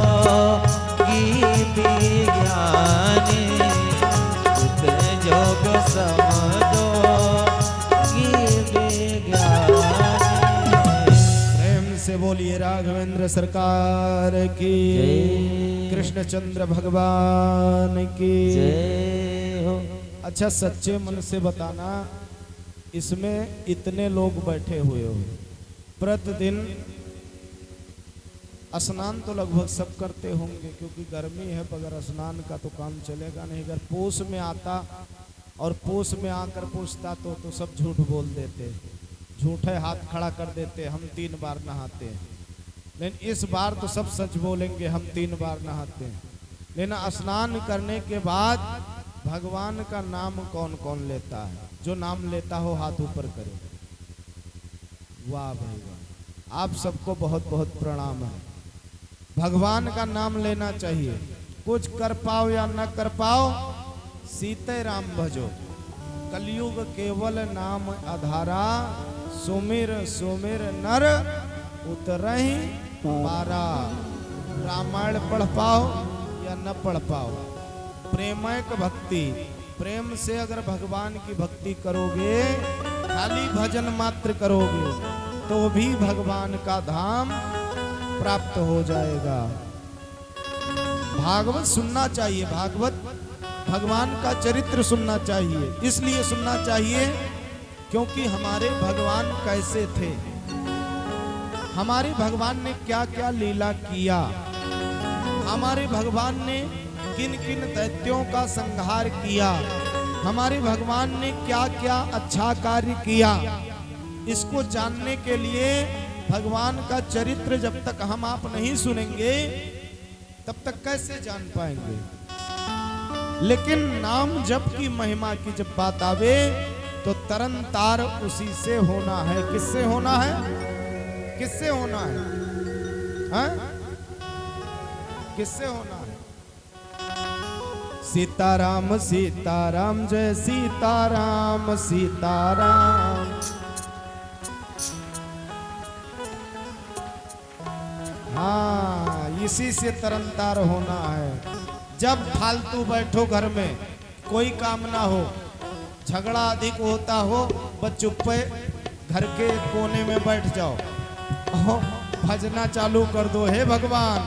कि विज्ञानी। कृत योग समझो कि विज्ञानी। प्रेम से बोलिए राघवेंद्र सरकार की, जय। कृष्णचंद्र भगवान की। जय हो। अच्छा सच्चे मन से बताना, इसमें इतने लोग बैठे हुए हो, प्रतिदिन स्नान तो लगभग सब करते होंगे क्योंकि गर्मी है, बगैर स्नान का तो काम चलेगा नहीं। अगर पोष में आता और पोष में आकर पूछता तो सब झूठ बोल देते, झूठे हाथ खड़ा कर देते, हम 3 बार नहाते हैं। लेकिन इस बार तो सब सच बोलेंगे, हम 3 बार नहाते हैं। लेकिन स्नान करने के बाद भगवान का नाम कौन कौन लेता है? जो नाम लेता हो हाथ ऊपर करे। वाह भाई वाह, आप सबको बहुत बहुत प्रणाम है। भगवान का नाम लेना चाहिए, कुछ कर पाओ या न कर पाओ, सीते राम भजो। कलयुग केवल नाम आधारा। सुमिर सुमिर नर उतरहि पारा। रामायण पढ़ पाओ या न पढ़ पाओ, प्रेमैक भक्ति, प्रेम से अगर भगवान की भक्ति करोगे, खाली भजन मात्र करोगे, तो भी भगवान का धाम प्राप्त हो जाएगा। भागवत सुनना चाहिए, भागवत भगवान का चरित्र सुनना चाहिए। इसलिए सुनना चाहिए क्योंकि हमारे भगवान कैसे थे, हमारे भगवान ने क्या क्या लीला किया, हमारे भगवान ने किन किन दैत्यों का संहार किया, हमारे भगवान ने क्या क्या अच्छा कार्य किया। इसको जानने के लिए भगवान का चरित्र जब तक हम आप नहीं सुनेंगे तब तक कैसे जान पाएंगे। लेकिन नाम जप की महिमा की जब बात आवे तो तरन तार उसी से होना है। किससे होना है? किससे होना है? हैं? किससे होना है? सीताराम सीताराम जय सीताराम सीताराम। हाँ, इसी से तरनतार होना है। जब फालतू बैठो घर में, कोई काम ना हो, झगड़ा अधिक होता हो, बस चुप्पे घर के कोने में बैठ जाओ, भजना चालू कर दो, हे भगवान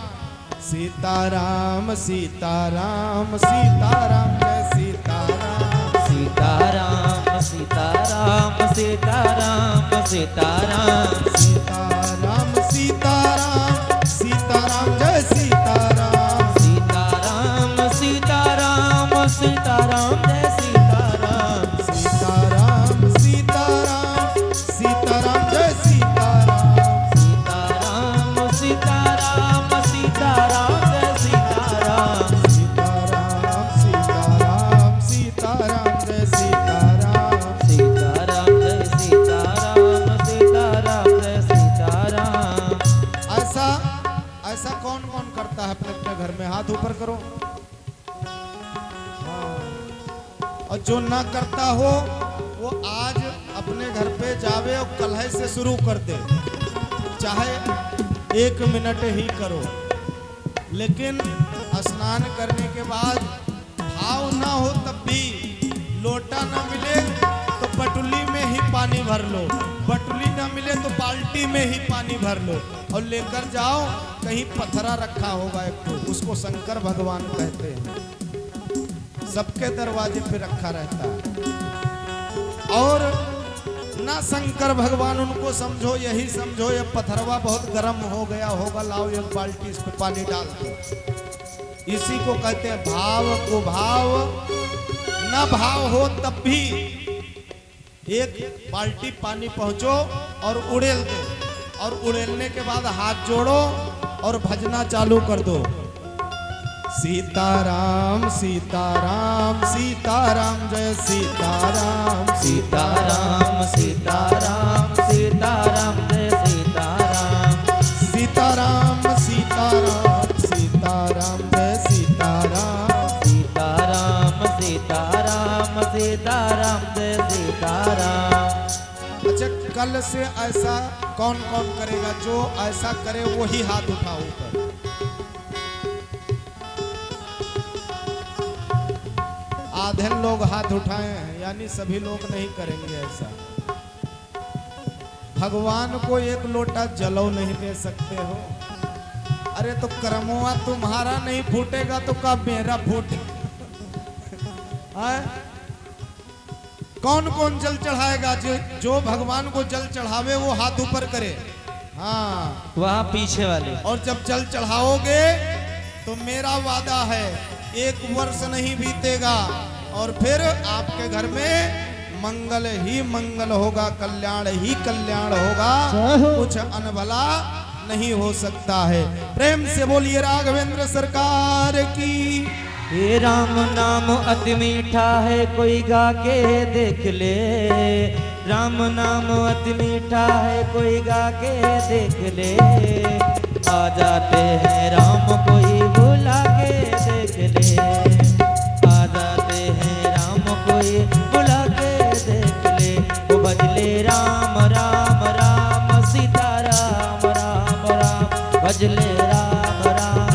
सीताराम सीताराम सीताराम जय सीताराम। सीताराम सीताराम सीताराम सीताराम सीताराम सीताराम सीताराम जय सीताराम। सीताराम सीताराम सीताराम जय सीताराम। सीताराम सीताराम सीताराम जय सीताराम। सीताराम सीताराम सीताराम जय सीताराम। सीताराम सीताराम सीताराम जय सीताराम। सीताराम जय सीताराम सीताराम जय सीताराम। ऐसा ऐसा कौन कौन करता है अपने अपने घर में? हाथ ऊपर करो। हाँ। और जो ना करता हो वो आज अपने घर पे जावे और कलह से शुरू कर दे, चाहे 1 मिनट ही करो, लेकिन स्नान करने के बाद भाव ना हो तब भी लोटा ना मिले तो बटुली में ही पानी भर लो, बटुली ना मिले तो बाल्टी में ही पानी भर लो और लेकर जाओ। कहीं पथरा रखा होगा एक तो, उसको शंकर भगवान कहते हैं, सबके दरवाजे पे रखा रहता है। और ना शंकर भगवान उनको समझो, यही समझो ये पथरवा बहुत गर्म हो गया होगा, लाओ एक बाल्टी इस पे पानी डाल दो। इसी को कहते हैं भाव को भाव, न भाव हो तब भी एक बाल्टी पानी पहुंचो और उड़ेल दो, और उड़ेलने के बाद हाथ जोड़ो और भजना चालू कर दो। सीताराम सीताराम सीताराम जय सीताराम। सीताराम सीताराम सीताराम जय सीताराम। सीताराम सीताराम सीताराम जय सीताराम। सीताराम सीताराम सीताराम जय सीताराम। अच्छा, कल से ऐसा कौन कौन करेगा? जो ऐसा करे वही हाथ उठाओ ऊपर। आधे लोग हाथ उठाए हैं, यानी सभी लोग नहीं करेंगे ऐसा। भगवान को एक लोटा जलो नहीं दे सकते हो? अरे तो कर्मवा तुम्हारा नहीं फूटेगा तो का मेरा फूटे? कौन कौन जल चढ़ाएगा? जो भगवान को जल चढ़ावे वो हाथ ऊपर करे। हाँ, वहाँ पीछे वाले। और जब जल चढ़ाओगे तो मेरा वादा है 1 वर्ष नहीं बीतेगा और फिर आपके घर में मंगल ही मंगल होगा, कल्याण ही कल्याण होगा, कुछ अनभला नहीं हो सकता है। प्रेम से बोलिए राघवेंद्र सरकार की। ये राम नाम अति मीठा है, कोई गा के देख ले। राम नाम अति मीठा है, कोई गा के देख ले। आ जाते हैं राम कोई बुला के देख ले। आ जाते हैं राम कोई बुला के देख ले। वो भजले राम राम राम सीता राम राम राम, भजले राम राम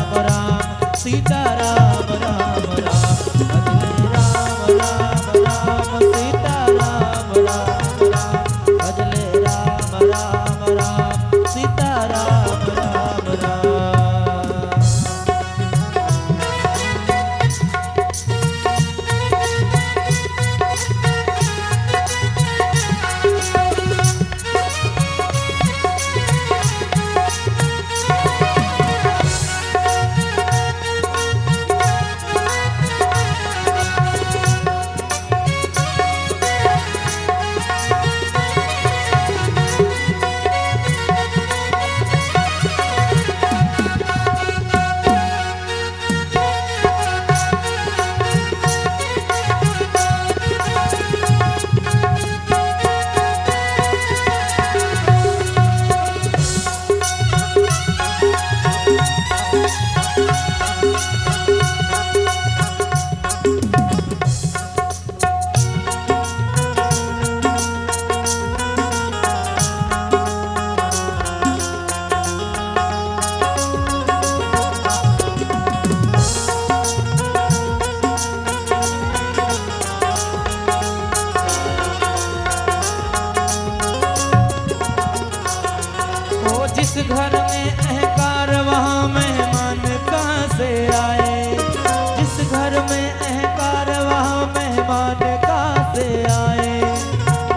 अहंकार वहाँ मेहमान कहाँ से आए।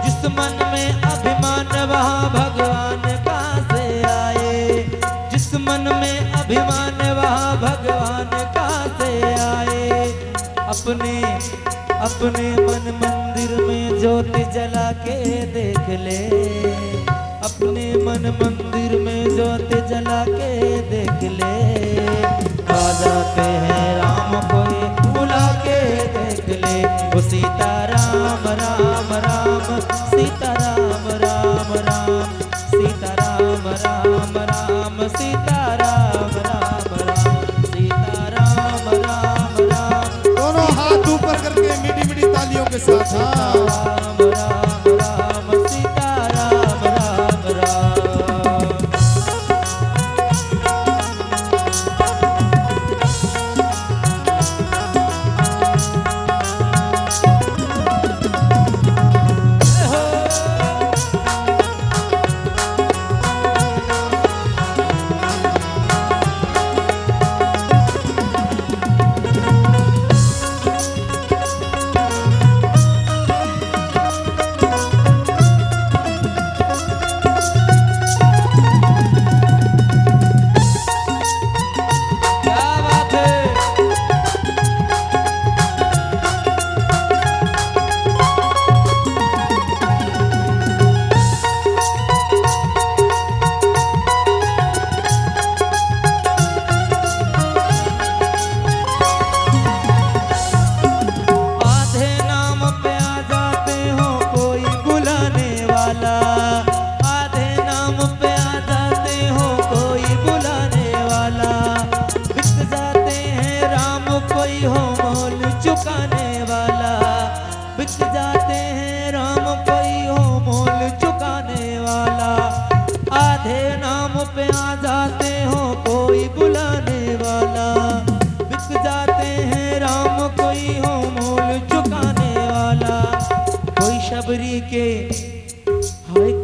जिस मन में अभिमान वहाँ भगवान कहाँ से आए। जिस मन में अभिमान वहाँ भगवान कहाँ से आए। अपने मन मंदिर में ज्योति जला के देख ले। अपने मन मंदिर में ज्योति जला के देख ले। आ जाते हैं राम कोई बुला के देख ले। वो सीता राम राम राम सीता राम राम राम सीता राम राम राम सीता राम राम राम सीता राम राम राम। दोनों हाथ ऊपर करके मीठी मीठी तालियों के साथ हाँ। राम राम राम सीता राम राम राम।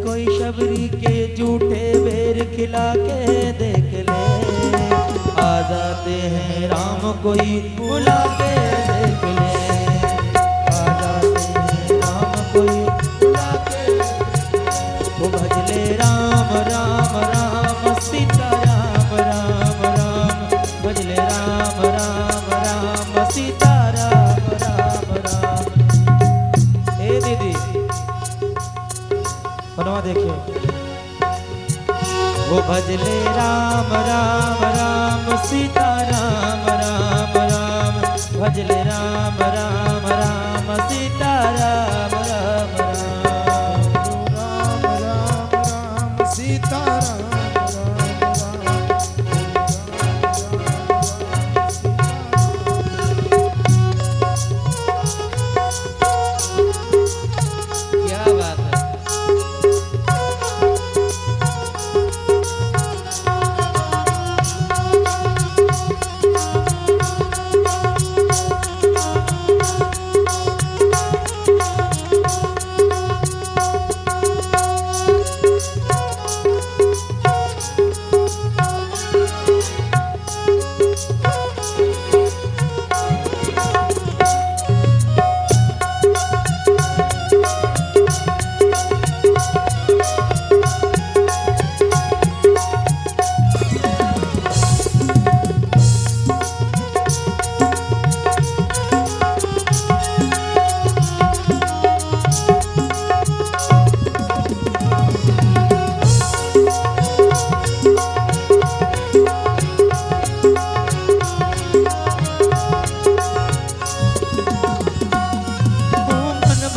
कोई शबरी के झूठे बेर खिला के देख ले। आ जाते हैं राम कोई बुला के देख ले। आ जाते हैं राम कोई बुला के। वो भजले राम राम राम सीता राम राम राम भजले राम राम राम सीता राम राम राम। ए दीदी बनवा देखियो। वो भजले राम राम राम सीता राम राम राम भजले राम राम राम सीता राम राम राम राम राम राम सीता राम राम राम। क्या बात है।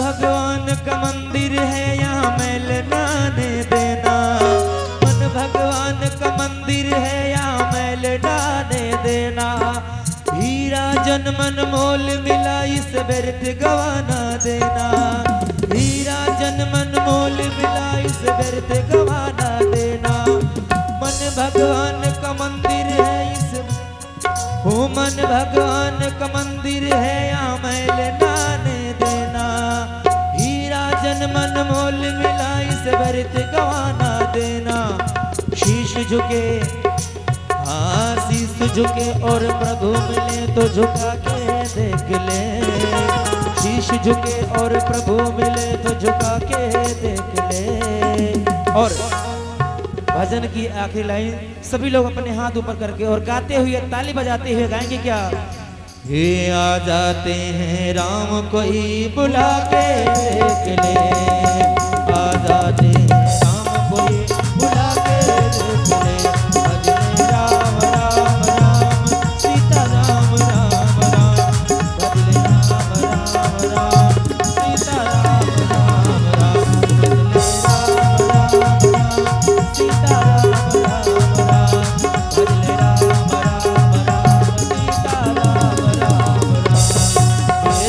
भगवान का मंदिर है यहाँ मैल डाने देना। मन भगवान का मंदिर है यहाँ मैल डाने देना। हीरा जन मन मोल मिला इस व्यर्थ गवाना देना। हीरा जन मन मोल मिला इस व्यर्थ गवाना देना। मन भगवान का मंदिर है इस हो मन भगवान का मंदिर है यहाँ मैल डाने देना। जन मन मोल मिला इस व्यर्थ गवाना देना। शीश झुके हाँ शीश झुके और प्रभु मिले तो झुका के देख ले। शीश झुके और प्रभु मिले तो झुका के देख ले। और भजन की आखिरी लाइन सभी लोग अपने हाथ ऊपर करके और गाते हुए ताली बजाते हुए गाएंगे क्या? हे आ जाते हैं राम कोई बुला के देख ले। आ जाते हैं राम कोई बुला के देख ले। भजले राम राम राम सीता राम राम राम। भजले राम राम राम सीता राम राम राम। भजले राम राम राम सीता राम राम राम। भजले राम राम राम सीता राम राम राम।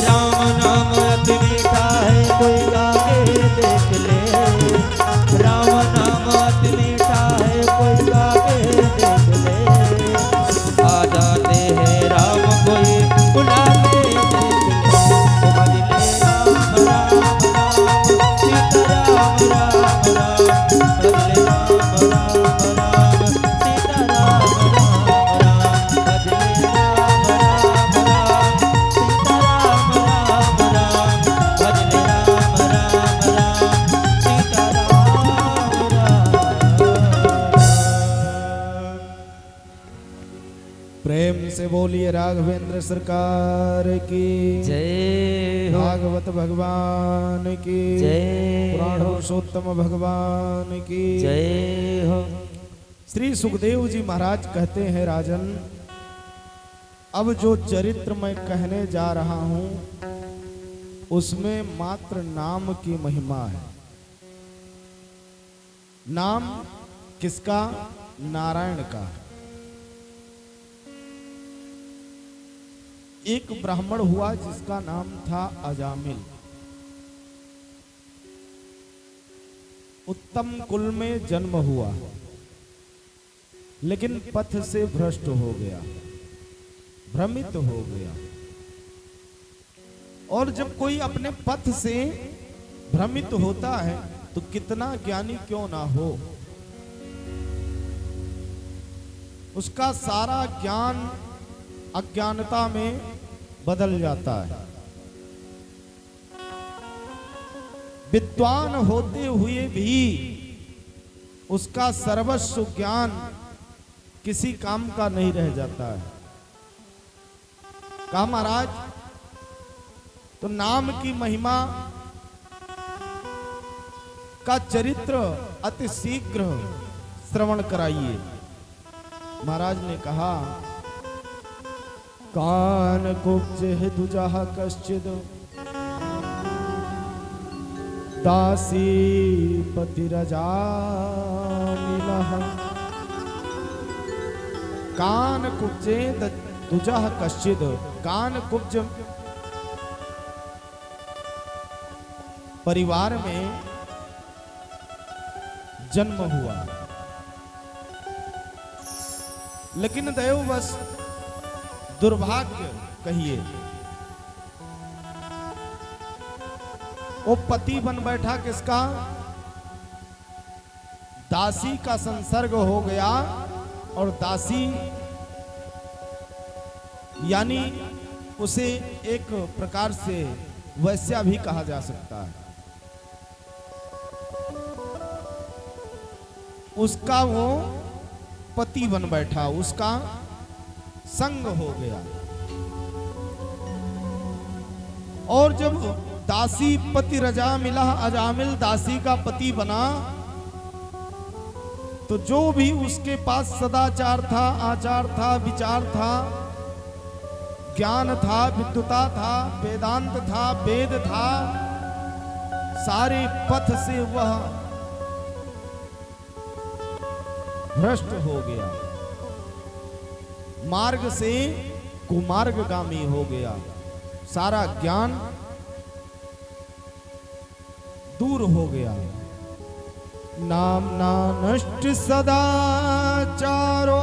राम नाम अति मीठा है कोई गा के देख ले। राम नाम अति मीठा है कोई गा के देख ले। आ जाते हैं राम कोई बुला के देख ले। भजले राम राम राम सीता राम राम राम। भजले राम राम राम सीता राम राम राम। भजले राम राम राम सीता राम राम राम। भजले राम राम राम सीता राम राम। प्रेम से बोलिए राघवेंद्र सरकार की जय हो। भागवत भगवान की जय पुराण हो। पुरुषोत्तम भगवान की जय हो। श्री सुखदेव जी महाराज कहते हैं, राजन अब जो चरित्र मैं कहने जा रहा हूं उसमें मात्र नाम की महिमा है। नाम किसका? नारायण का। एक ब्राह्मण हुआ जिसका नाम था अजामिल। उत्तम कुल में जन्म हुआ, लेकिन पथ से भ्रष्ट हो गया, भ्रमित हो गया। और जब कोई अपने पथ से भ्रमित होता है तो कितना ज्ञानी क्यों ना हो, उसका सारा ज्ञान अज्ञानता में बदल जाता है। विद्वान होते हुए भी उसका सर्वस्व ज्ञान किसी काम का नहीं रह जाता है। कहा महाराज तो नाम की महिमा का चरित्र अति शीघ्र श्रवण कराइए। महाराज ने कहा, कान कुब्ज दुजह कश्चिद दासी पतिरजा मिलः। कान कुब्जे दुजह कश्चिद, कान कुब्ज परिवार में जन्म हुआ, लेकिन दैववश दुर्भाग्य कहिए वो पति बन बैठा किसका? दासी का संसर्ग हो गया। और दासी यानी उसे एक प्रकार से वैश्या भी कहा जा सकता है। उसका वो पति बन बैठा, उसका संग हो गया। और जब दासी पति रजा मिला, अजामिल दासी का पति बना, तो जो भी उसके पास सदाचार था, आचार था, विचार था, ज्ञान था, विद्वता था, वेदांत था, वेद था, सारे पथ से वह भ्रष्ट हो गया, मार्ग से कुमार्गगामी हो गया, सारा ज्ञान दूर हो गया। नाम ना नष्ट सदाचारो,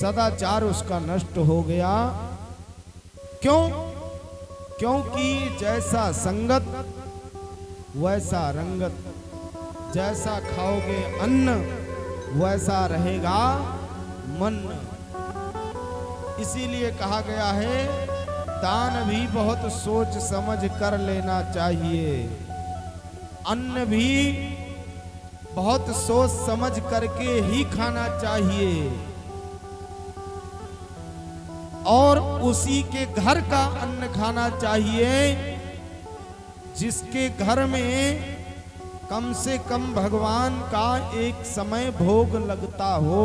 सदाचार उसका नष्ट हो गया। क्यों? क्योंकि जैसा संगत वैसा रंगत, जैसा खाओगे अन्न वैसा रहेगा मन। इसीलिए कहा गया है दान भी बहुत सोच समझ कर लेना चाहिए, अन्न भी बहुत सोच समझ करके ही खाना चाहिए, और उसी के घर का अन्न खाना चाहिए जिसके घर में कम से कम भगवान का एक समय भोग लगता हो।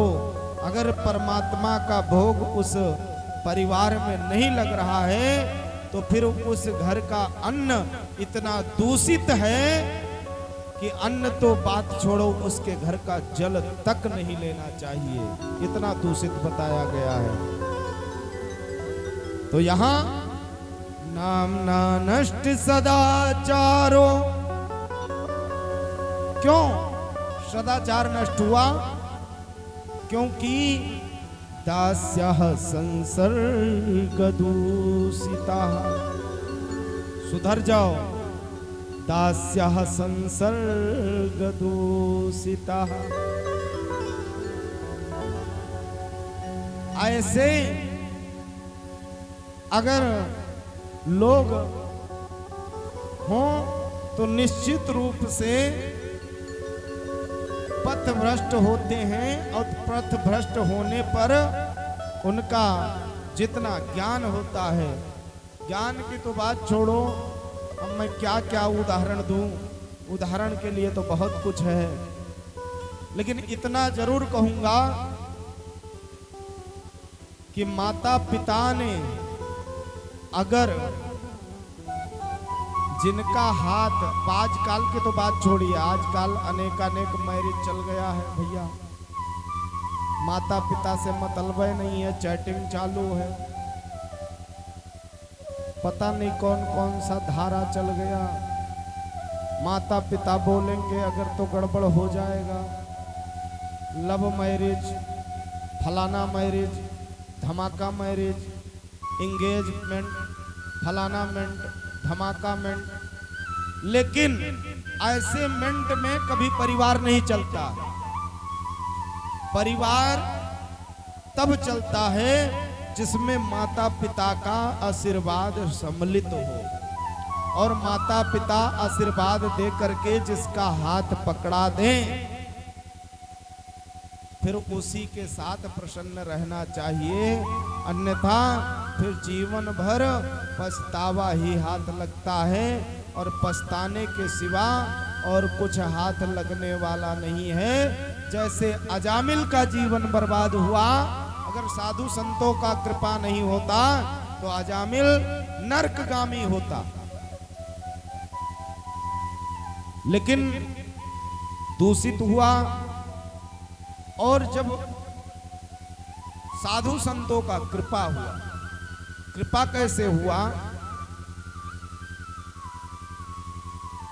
अगर परमात्मा का भोग उस परिवार में नहीं लग रहा है तो फिर उस घर का अन्न इतना दूषित है कि अन्न तो बात छोड़ो, उसके घर का जल तक नहीं लेना चाहिए, इतना दूषित बताया गया है। तो यहां नाम ना नष्ट सदाचारो, क्यों सदाचार नष्ट हुआ? क्योंकि दास्यः संसर्ग दूषिता, सुधर जाओ, दास्यः संसर्ग दूषिता। ऐसे अगर लोग हों तो निश्चित रूप से पथभ्रष्ट होते हैं, और पथभ्रष्ट होने पर उनका जितना ज्ञान होता है, ज्ञान की तो बात छोड़ो, अब मैं क्या क्या उदाहरण दूं, उदाहरण के लिए तो बहुत कुछ है, लेकिन इतना जरूर कहूंगा कि माता पिता ने अगर जिनका हाथ, आजकल के तो बात छोड़िए, आजकल अनेक मैरिज चल गया है भैया, माता पिता से मतलब नहीं है, चैटिंग चालू है, पता नहीं कौन कौन सा धारा चल गया, माता पिता बोलेंगे अगर तो गड़बड़ हो जाएगा, लव मैरिज, फलाना मैरिज, धमाका मैरिज, इंगेजमेंट, फलाना मेंट, धमाका मेंट, लेकिन ऐसे मेंट में कभी परिवार नहीं चलता। परिवार तब चलता है जिसमें माता पिता का आशीर्वाद सम्मिलित हो, और माता पिता आशीर्वाद दे करके जिसका हाथ पकड़ा दें फिर उसी के साथ प्रसन्न रहना चाहिए, अन्यथा फिर जीवन भर पछतावा ही हाथ लगता है, और पछताने के सिवा और कुछ हाथ लगने वाला नहीं है। जैसे अजामिल का जीवन बर्बाद हुआ, अगर साधु संतों का कृपा नहीं होता तो अजामिल नरकगामी होता, लेकिन दूषित हुआ। और जब साधु संतों का कृपा हुआ, कृपा कैसे हुआ?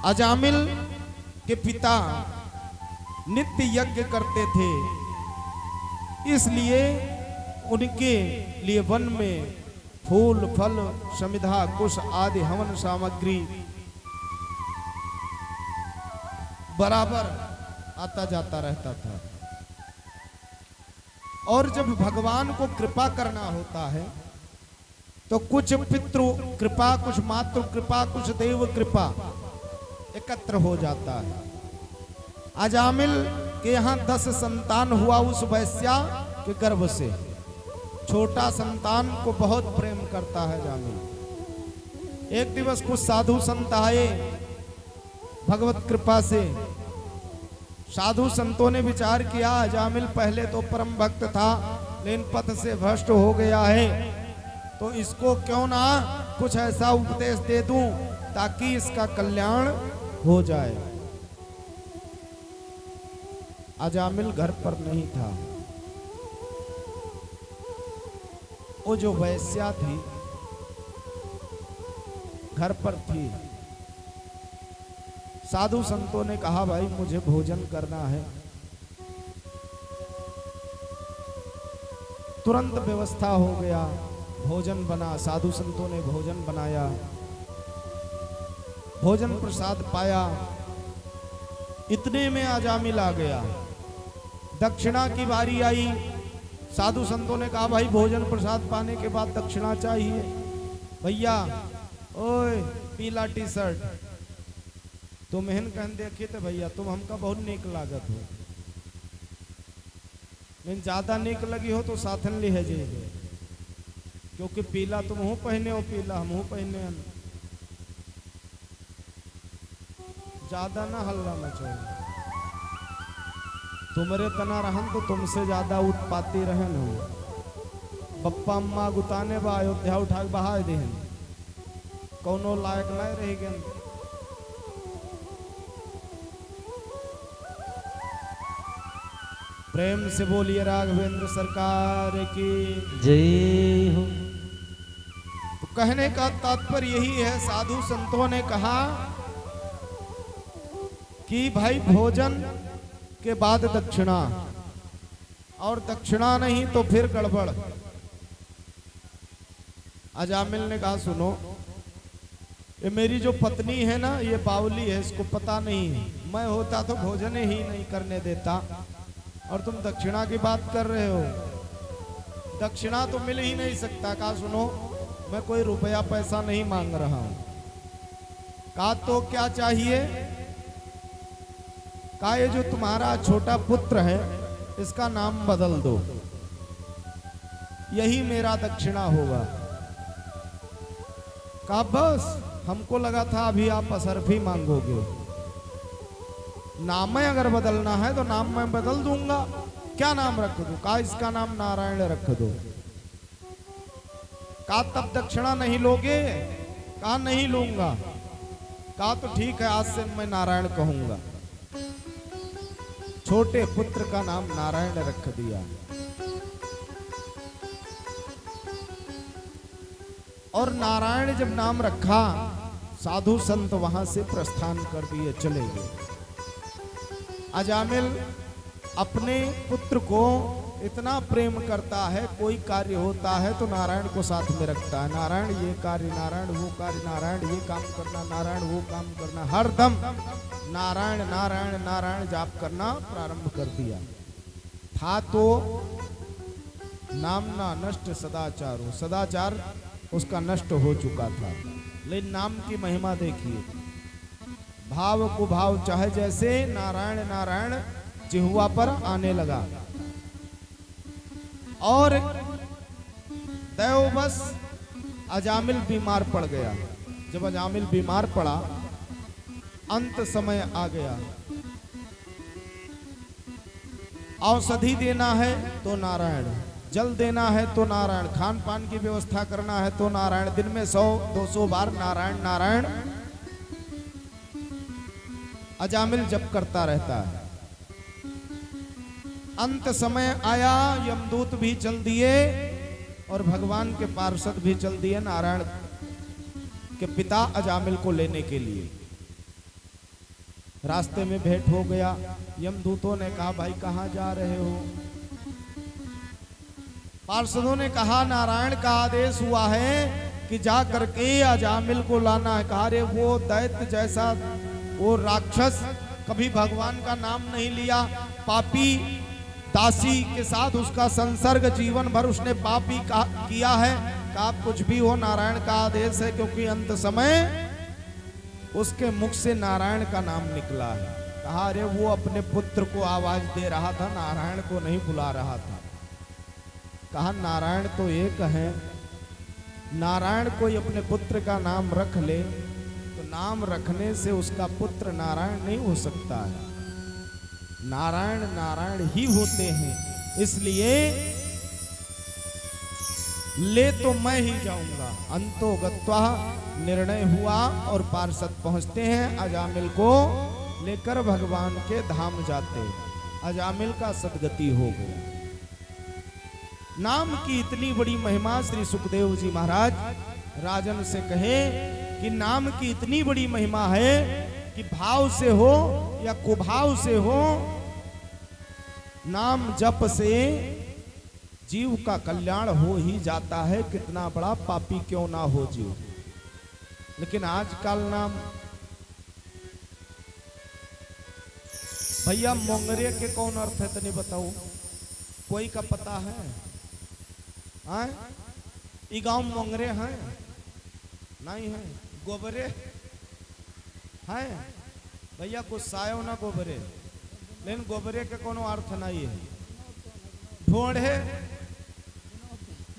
अजामिल के पिता नित्य यज्ञ करते थे, इसलिए उनके लिए वन में फूल फल समिधा कुश आदि हवन सामग्री बराबर आता जाता रहता था। और जब भगवान को कृपा करना होता है तो कुछ पितृ कृपा, कुछ मातृ कृपा, कुछ देव कृपा एकत्र हो जाता है। अजामिल के यहाँ 10 संतान हुआ उस वैश्या के गर्भ से। छोटा संतान को बहुत प्रेम करता है अजामिल। एक दिवस कुछ साधु संत आए भगवत कृपा से, साधु संतों ने विचार किया अजामिल पहले तो परम भक्त था लेकिन पथ से भ्रष्ट हो गया है, तो इसको क्यों ना कुछ ऐसा उपदेश दे दूं ताकि इसका कल्याण हो जाए। अजामिल घर पर नहीं था, वो जो वैश्या थी घर पर थी। साधु संतों ने कहा भाई मुझे भोजन करना है। तुरंत व्यवस्था हो गया, भोजन बना, साधु संतों ने भोजन बनाया, भोजन प्रसाद पाया। इतने में अजामिल आ गया। दक्षिणा की बारी आई, साधु संतों ने कहा भाई भोजन प्रसाद पाने के बाद दक्षिणा चाहिए। भैया ओए पीला टी शर्ट तुम एहन कहन देखे थे भैया तुम हमका बहुत नीक लागत हो, लेकिन ज्यादा नीक लगी हो तो साथन ले है जाइए, क्योंकि पीला तुम हूँ पहने हो पीला हम हूँ पहने हैं। ज्यादा ना हल्ला मचाओ, तुम्हारे तना रहन तो तुमसे ज्यादा उत्पाती रहन हो। बप्पा अम्मा गुताने बा अयोध्या उठा के बहा देहन, कौनो लायक नहीं रह गए। प्रेम से बोलिए राघवेंद्र सरकार की जय हो। तो कहने का तात्पर्य यही है, साधु संतों ने कहा कि भाई भोजन के बाद दक्षिणा, और दक्षिणा नहीं तो फिर गड़बड़। अजामिल ने कहा सुनो, ये मेरी जो पत्नी है ना ये बावली है, इसको पता नहीं है, मैं होता तो भोजन ही नहीं करने देता, और तुम दक्षिणा की बात कर रहे हो, दक्षिणा तो मिल ही नहीं सकता। कहा सुनो, मैं कोई रुपया पैसा नहीं मांग रहा हूं। कहा तो क्या चाहिए? कहा ये जो तुम्हारा छोटा पुत्र है इसका नाम बदल दो, यही मेरा दक्षिणा होगा। कहा बस, हमको लगा था अभी आप असरफी मांगोगे। नाम में अगर बदलना है तो नाम मैं बदल दूंगा, क्या नाम रख दूं? कहा इसका नाम नारायण रख दो। कहा तब दक्षिणा नहीं लोगे? कहा नहीं लूंगा। कहा तो ठीक है, आज से मैं नारायण कहूंगा। छोटे पुत्र का नाम नारायण रख दिया। और नारायण जब नाम रखा, साधु संत वहां से प्रस्थान कर दिए, चले गए। अजामिल अपने पुत्र को इतना प्रेम करता है, कोई कार्य होता है तो नारायण को साथ में रखता है। नारायण ये कार्य, नारायण वो कार्य, नारायण ये काम करना, नारायण वो काम करना, हर दम नारायण नारायण नारायण जाप करना प्रारंभ कर दिया था। तो नामना नष्ट सदाचारो, सदाचार उसका नष्ट हो चुका था। लेकिन नाम की महिमा देखिए, भाव को भाव चाहे जैसे नारायण नारायण जिह्वा पर आने लगा। और दैववश अजामिल बीमार पड़ गया। जब अजामिल बीमार पड़ा, अंत समय आ गया। औषधि देना है तो नारायण, जल देना है तो नारायण, खान पान की व्यवस्था करना है तो नारायण, दिन में 100-200 बार नारायण नारायण अजामिल जप करता रहता है। अंत समय आया, यमदूत भी चल दिए और भगवान के पार्षद भी चल दिए नारायण के पिता अजामिल को लेने के लिए। रास्ते में भेंट हो गया। यमदूतों ने कहा भाई कहां जा रहे हो? पार्षदों ने कहा नारायण का आदेश हुआ है कि जा करके अजामिल को लाना है। कहा रे वो दैत्य जैसा वो राक्षस कभी भगवान का नाम नहीं लिया, पापी दासी के साथ उसका संसर्ग, जीवन भर उसने पाप ही किया है। कहा कुछ भी हो, नारायण का आदेश है, क्योंकि अंत समय उसके मुख से नारायण का नाम निकला है। कहा अरे वो अपने पुत्र को आवाज दे रहा था, नारायण को नहीं बुला रहा था। कहा नारायण तो एक है, नारायण कोई अपने पुत्र का नाम रख ले तो नाम रखने से उसका पुत्र नारायण नहीं हो सकता है। नारायण नारायण ही होते हैं, इसलिए ले तो मैं ही जाऊंगा। अंतो गत्वा निर्णय हुआ और पार्षद पहुंचते हैं, अजामिल को लेकर भगवान के धाम जाते। अजामिल का सदगति हो गई। नाम की इतनी बड़ी महिमा श्री सुखदेव जी महाराज राजन से कहे कि नाम की इतनी बड़ी महिमा है कि भाव से हो या कुभाव से हो, नाम जप से जीव का कल्याण हो ही जाता है, कितना बड़ा पापी क्यों ना हो जीव। लेकिन आजकल नाम भैया मोंगरे के कौन अर्थ है तनी बताओ? कोई का पता है? आए ई गांव मोंगरे हैं नहीं है, गोबरे हैं भैया, गुस्सायो ना गोबरे, लेकिन गोबरे के कोनो अर्थ नहीं है। ढोढ़े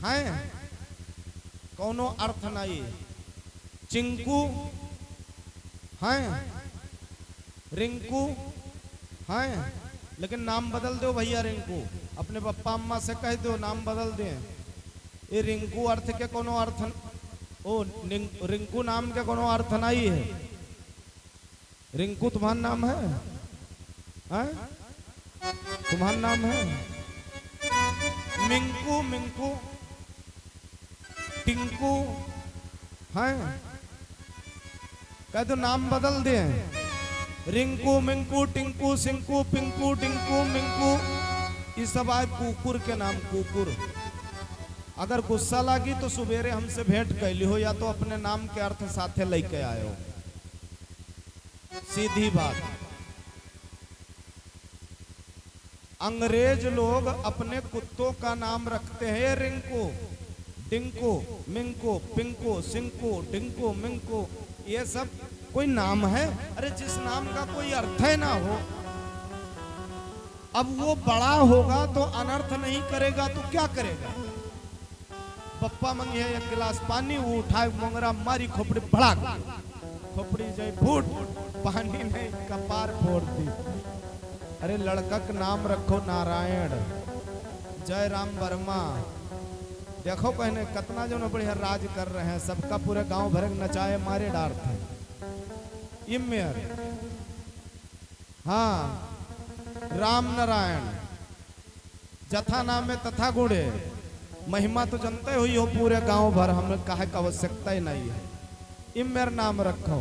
हैं कोनो अर्थ नहीं है। चिंकू हैं, रिंकू हैं, लेकिन नाम बदल दो भैया रिंकू, अपने पप्पा अम्मा से कह दो नाम बदल दें। ये रिंकू अर्थ के कोनो अर्थ ओ रिंकू नाम के कोनो अर्थ नहीं है। रिंकू तुम्हारा नाम है? हैं? तुम्हारा नाम है? मिंकू, मिंकू, टिंकू हैं, कह दो नाम बदल दे। रिंकू, मिंकू, टिंकू, सिंकू, पिंकू, डिंकू, मिंकू, ये सब आए कुकुर के नाम, कुकुर। अगर गुस्सा लगी तो सुबेरे हमसे भेंट कैली हो, या तो अपने नाम के अर्थ साथे लेके आए हो, सीधी बात। अंग्रेज लोग अपने कुत्तों का नाम रखते हैं रिंकू, डिंकू, मिंकू, पिंकू, सिंकू, डिंकू, मिंकू, ये सब कोई नाम है? अरे जिस नाम का कोई अर्थ है ना हो, अब वो बड़ा होगा तो अनर्थ नहीं करेगा तो क्या करेगा? पप्पा मंगे एक गिलास पानी, वो उठाए मोंगरा मारी, खोपड़ी भड़ाक, खोपड़ी जाए फूट, पानी नहीं कपार फोड़ दी। अरे लड़का का नाम रखो नारायण, जय राम वर्मा। देखो कहने कितना जो बढ़िया राज कर रहे हैं, सबका पूरे गांव भर नचाए मारे डारते इमेर। हाँ, राम नारायण जथा नाम में तथा गुणे, महिमा तो जनते हुई हो पूरे गांव भर, हमें कहे का आवश्यकता ही नहीं है। इमेर नाम रखो।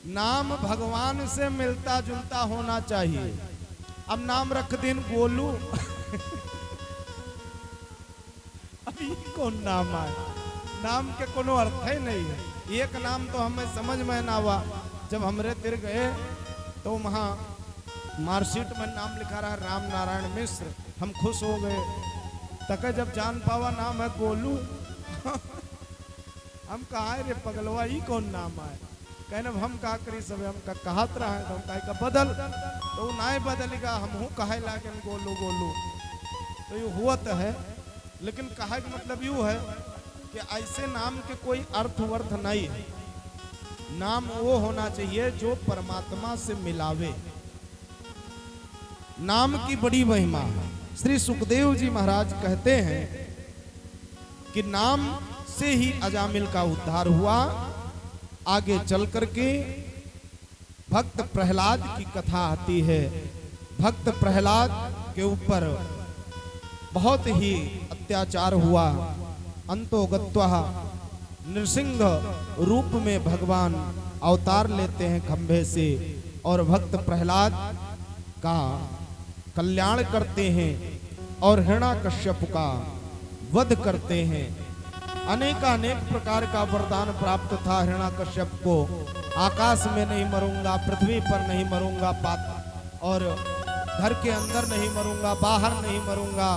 नाम भगवान से मिलता जुलता होना चाहिए। अब नाम रख दिन गोलू अभी कौन नाम आए? नाम के कोनो अर्थ ही नहीं है। एक नाम तो हमें समझ में ना हुआ, जब हमरे तिर गए तो वहाँ मार्कशीट में नाम लिखा रहा राम नारायण मिश्र, हम खुश हो गए। तक जब जान पावा नाम है गोलू हम कहा रे पगलवा ही कौन नाम आए? कहने हम का करी सब, हम का कहत रहा है, तो हम का बदल, तो ना बदलेगा, हम हूँ कहे लागे गोलू गोलू, तो ये हुआ तो है। लेकिन कहा का मतलब यूँ है कि ऐसे नाम के कोई अर्थ वर्थ नहीं है। नाम वो होना चाहिए जो परमात्मा से मिलावे। नाम की बड़ी महिमा है। श्री सुखदेव जी महाराज कहते हैं कि नाम से ही अजामिल का उद्धार हुआ। आगे चल करके भक्त प्रहलाद की कथा आती है। भक्त प्रहलाद के ऊपर बहुत ही अत्याचार हुआ। अंतोगत्वा नृसिंह रूप में भगवान अवतार लेते हैं खंभे से, और भक्त प्रहलाद का कल्याण करते हैं और हिरण्याकश्यप का वध करते हैं। अनेक प्रकार का वरदान प्राप्त था हिरण्याकश्यप को। आकाश में नहीं मरूंगा, पृथ्वी पर नहीं मरूंगा, और घर के अंदर नहीं मरूंगा, बाहर नहीं मरूंगा,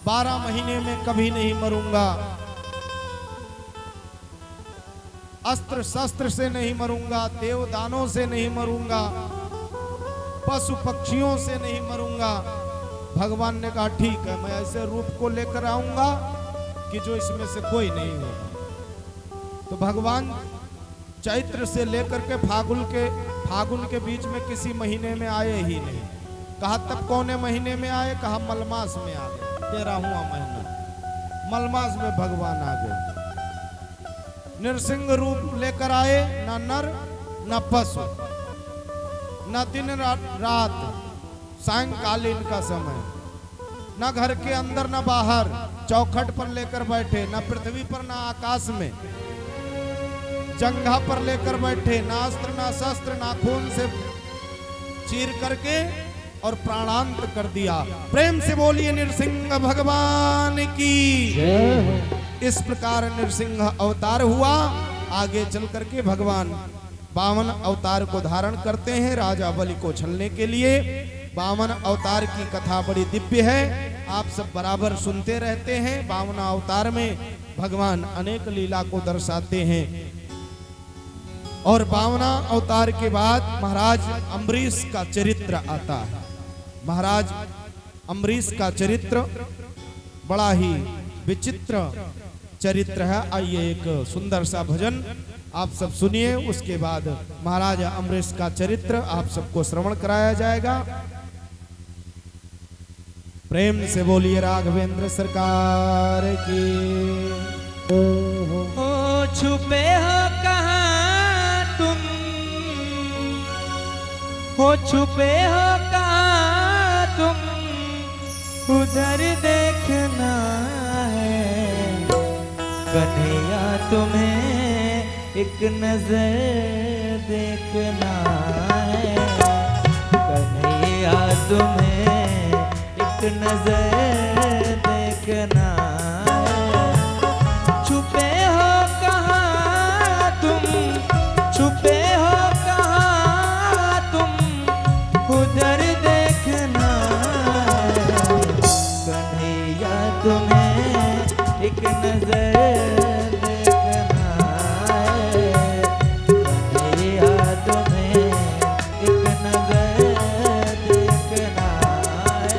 12 महीने में कभी नहीं मरूंगा, अस्त्र शस्त्र से नहीं मरूंगा, देवदानों से नहीं मरूंगा, पशु पक्षियों से नहीं मरूंगा। भगवान ने कहा ठीक है, मैं ऐसे रूप को लेकर आऊंगा कि जो इसमें से कोई नहीं होगा। तो भगवान चैत्र से लेकर के फागुन के बीच में किसी महीने में आए ही नहीं। कहा तब कौने महीने में आए? कहा मलमास में आ गए, 13वां महीना मलमास में भगवान आ गए। नृसिंह रूप लेकर आए, ना नर ना पशु, ना दिन रात, सायंकालीन का समय, ना घर के अंदर ना बाहर, चौखट पर लेकर बैठे, ना पृथ्वी पर ना आकाश में, जंघा पर लेकर बैठे, ना अस्त्र ना शस्त्र, ना खून से चीर करके और प्राणांत कर दिया। प्रेम से बोलिए नृसिंह भगवान की। इस प्रकार नृसिंह अवतार हुआ। आगे चल करके भगवान 52 अवतार को धारण करते हैं राजा बलि को छलने के लिए। बावन अवतार की कथा बड़ी दिव्य है, आप सब बराबर सुनते रहते हैं। बावन अवतार में भगवान अनेक लीला को दर्शाते हैं। और बावना अवतार के बाद महाराज अम्बरीश का चरित्र आता है। महाराज अम्बरीश का चरित्र बड़ा ही विचित्र चरित्र है। आइए एक सुंदर सा भजन आप सब सुनिए, उसके बाद महाराज अम्बरीश का चरित्र आप सबको श्रवण कराया जाएगा। प्रेम से बोलिए राघवेंद्र सरकार की। हो छुपे हो कहाँ तुम, हो छुपे हो कहाँ तुम, उधर देखना है कन्हैया तुम्हें एक नजर देखना है, कन्हैया तुम्हें एक नजर देखना है। छुपे हो कहाँ तुम, छुपे हो कहाँ तुम, उधर देखना है कन्हैया तुम्हें एक नजर देखना है, कन्हैया तुम्हें एक नजर देखना है।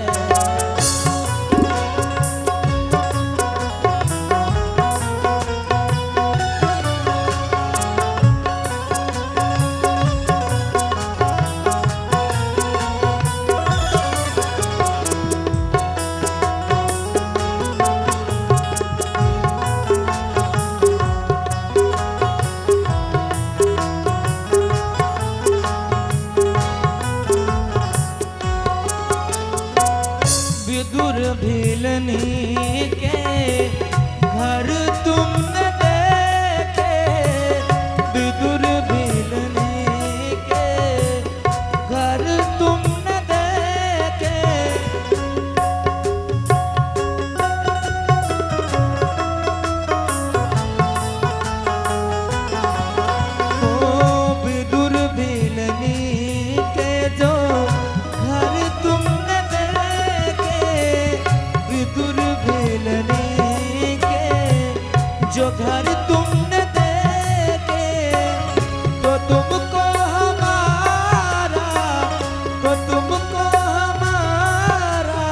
विदुर भीलनी के घर तुमने देखे, विदुर भीलनी के घर तुमने देखे, ओ विदुर भीलनी के जो घर तुमने विदुर भीलनी के जो घर तुमने देखे, तो तुमको हमारा, तो तुमको हमारा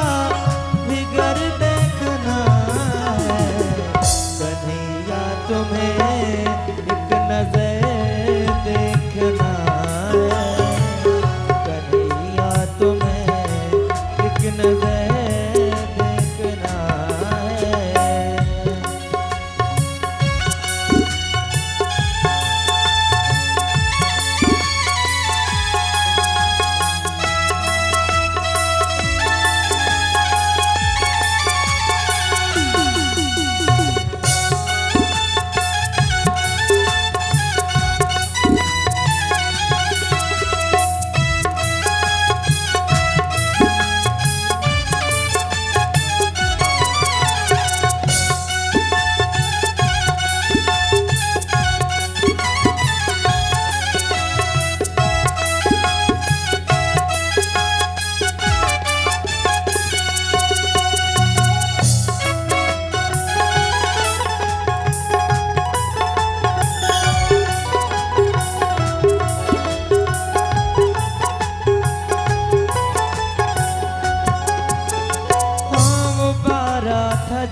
बिगर देखना है, कन्हैया तुम्हें एक नजर देखना है, कन्हैया तुम्हें एक नजर देखना है।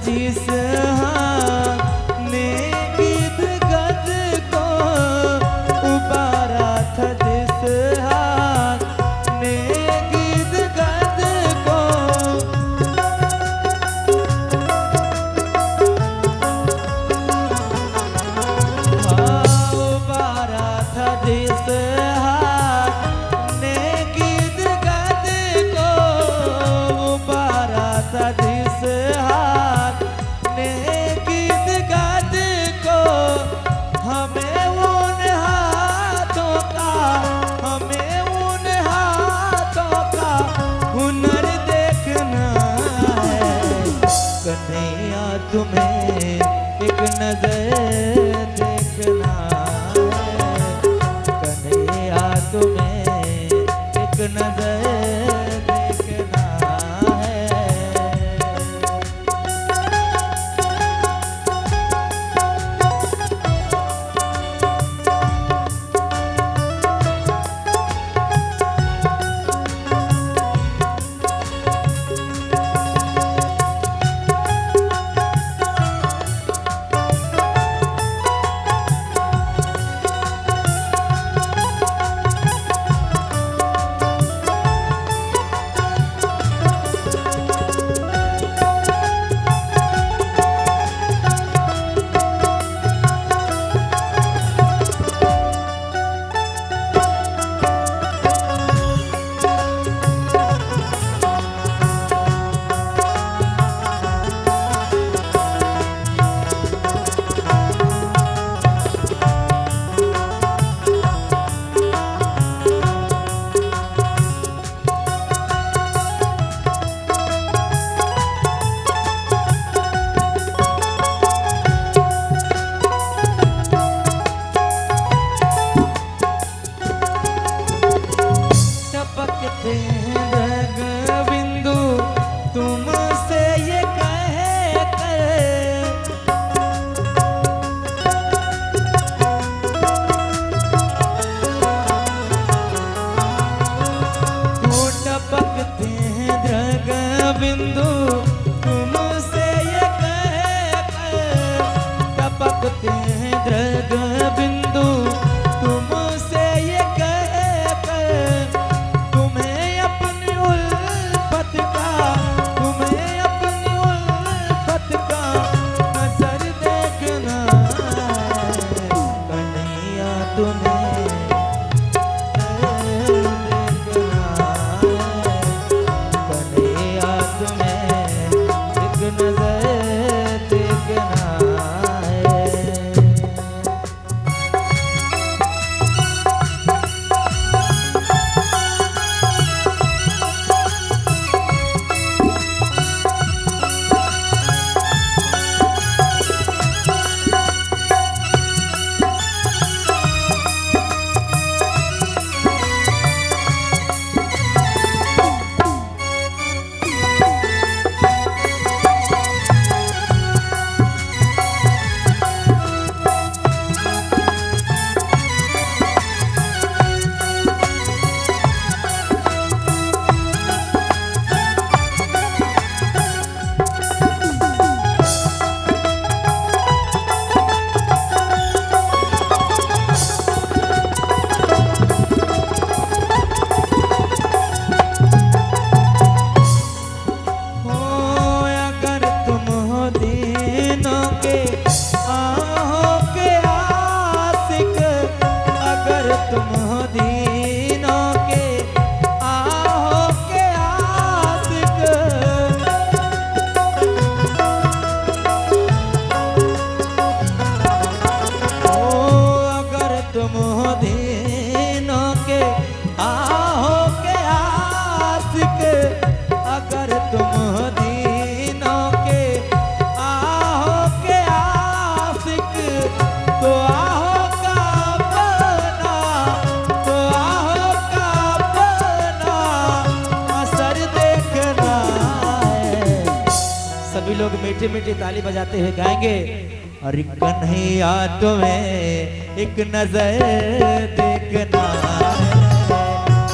जिस हाँ ने गिद्ध गद को उबारा था, जिस हाँ ने गिद्ध गद को उबारा था, जिस हाँ ने गिद्ध गद को उबारा था, जिस हाथ ने गिद्ध गद को, हमें उन हाथों का, हमें उन हाथों का हुनर देखना है, कन्हैया तुम्हें एक नजर देखना है, कन्हैया तुम्हें एक नजर देखना लोग मीठी मीठी ताली बजाते हुए गाएंगे। अरे कन्हैया तुम्हें एक नजर देखना है,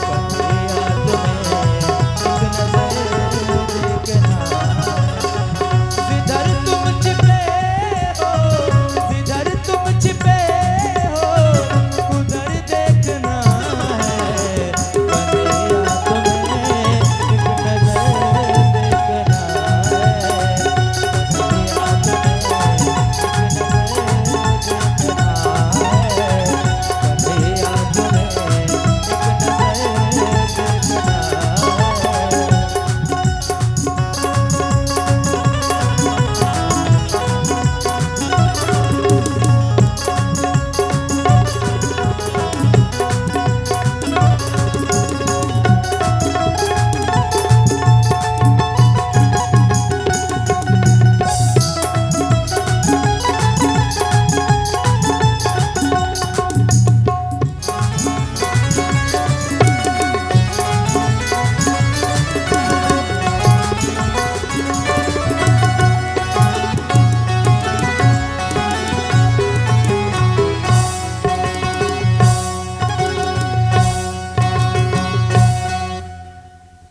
कन्हैया तुम्हें एक नजर देखना है। जिधर तुम छिपे हो, जिधर तुम छिपे हो, उधर देखना है। कन्हैया तुम्हें एक नजर देखना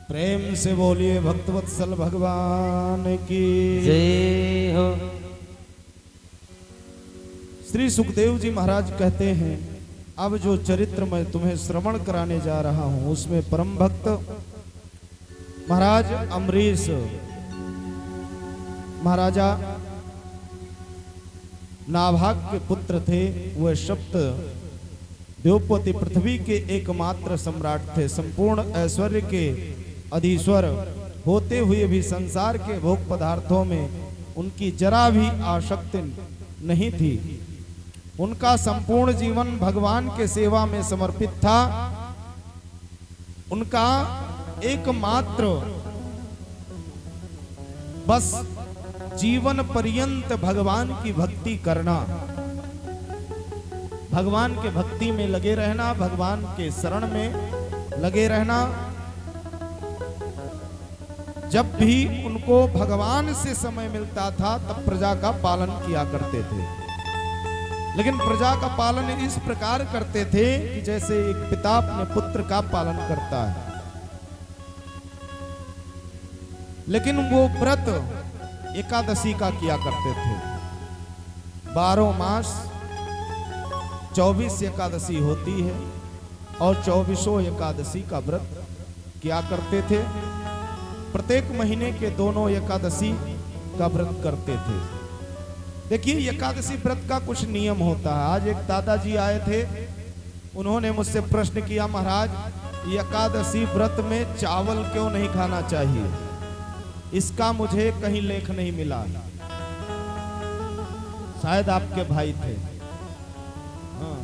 प्रेम से बोलिए भक्तवत्सल भगवान की। जय हो। श्री सुखदेव जी महाराज कहते हैं, अब जो चरित्र मैं तुम्हें श्रवण कराने जा रहा हूं उसमें परम भक्त महाराज अम्बरीश महाराजा नाभाग के पुत्र थे। वह सप्त द्योपति पृथ्वी के एकमात्र सम्राट थे। संपूर्ण ऐश्वर्य के अधीश्वर होते हुए भी संसार के भोग पदार्थों में उनकी जरा भी आसक्ति नहीं थी। उनका संपूर्ण जीवन भगवान के सेवा में समर्पित था। उनका एकमात्र बस जीवन पर्यंत भगवान की भक्ति करना, भगवान के भक्ति में लगे रहना, भगवान के शरण में लगे रहना। जब भी उनको भगवान से समय मिलता था तब प्रजा का पालन किया करते थे। लेकिन प्रजा का पालन इस प्रकार करते थे कि जैसे एक पिता अपने पुत्र का पालन करता है। लेकिन वो व्रत एकादशी का किया करते थे। 12 मास 24 एकादशी होती है और 24 एकादशी का व्रत किया करते थे। प्रत्येक महीने के दोनों एकादशी का व्रत करते थे। देखिए एकादशी व्रत का कुछ नियम होता है। आज एक दादाजी आए थे, उन्होंने मुझसे प्रश्न किया, महाराज एकादशी व्रत में चावल क्यों नहीं खाना चाहिए? इसका मुझे कहीं लेख नहीं मिला। शायद आपके भाई थे। हाँ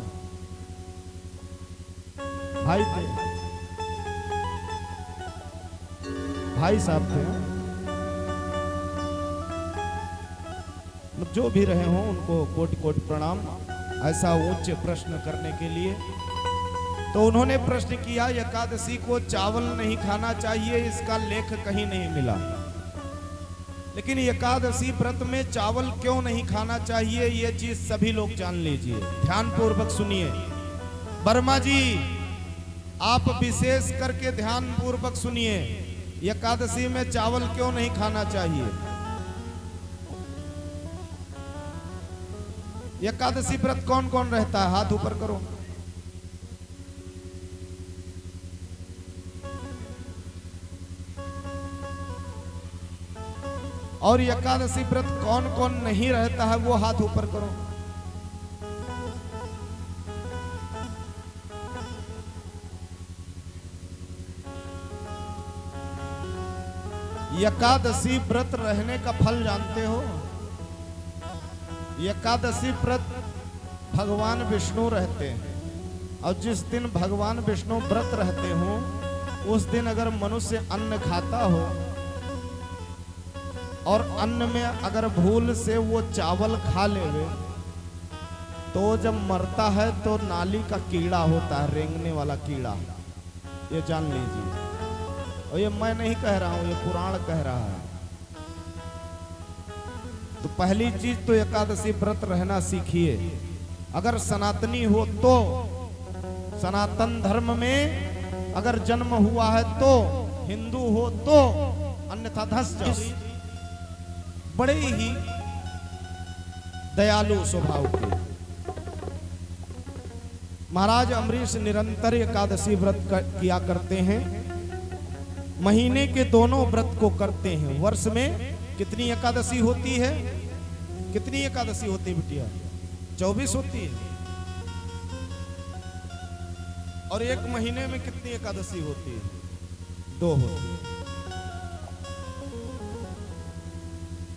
भाई थे, भाई साहब थे। जो भी रहे हों उनको कोटि कोटि प्रणाम ऐसा उच्च प्रश्न करने के लिए। तो उन्होंने प्रश्न किया एकादशी को चावल नहीं खाना चाहिए, इसका लेख कहीं नहीं मिला। लेकिन एकादशी व्रत में चावल क्यों नहीं खाना चाहिए ये चीज सभी लोग जान लीजिए, ध्यान पूर्वक सुनिए। वर्मा जी आप विशेष करके ध्यान पूर्वक सुनिए, एकादशी में चावल क्यों नहीं खाना चाहिए। एकादशी व्रत कौन कौन रहता है? हाथ ऊपर करो। और एकादशी व्रत कौन कौन नहीं रहता है वो हाथ ऊपर करो। एकादशी व्रत रहने का फल जानते हो? एकादशी व्रत भगवान विष्णु रहते हैं और जिस दिन भगवान विष्णु व्रत रहते हो उस दिन अगर मनुष्य अन्न खाता हो और अन्न में अगर भूल से वो चावल खा लेवे तो जब मरता है तो नाली का कीड़ा होता है, रेंगने वाला कीड़ा, ये जान लीजिए। और ये मैं नहीं कह रहा हूं, ये पुराण कह रहा है। तो पहली चीज तो एकादशी व्रत रहना सीखिए। अगर सनातनी हो तो, सनातन धर्म में अगर जन्म हुआ है तो, हिंदू हो तो, अन्यथा धस जाओ। बड़े ही दयालु स्वभाव के महाराज अम्बरीश निरंतर एकादशी व्रत किया करते हैं। महीने के दोनों व्रत को करते हैं। वर्ष में कितनी एकादशी होती है? कितनी एकादशी होती है बिटिया? 24 होती है। और एक महीने में कितनी एकादशी होती है? 2 होती है।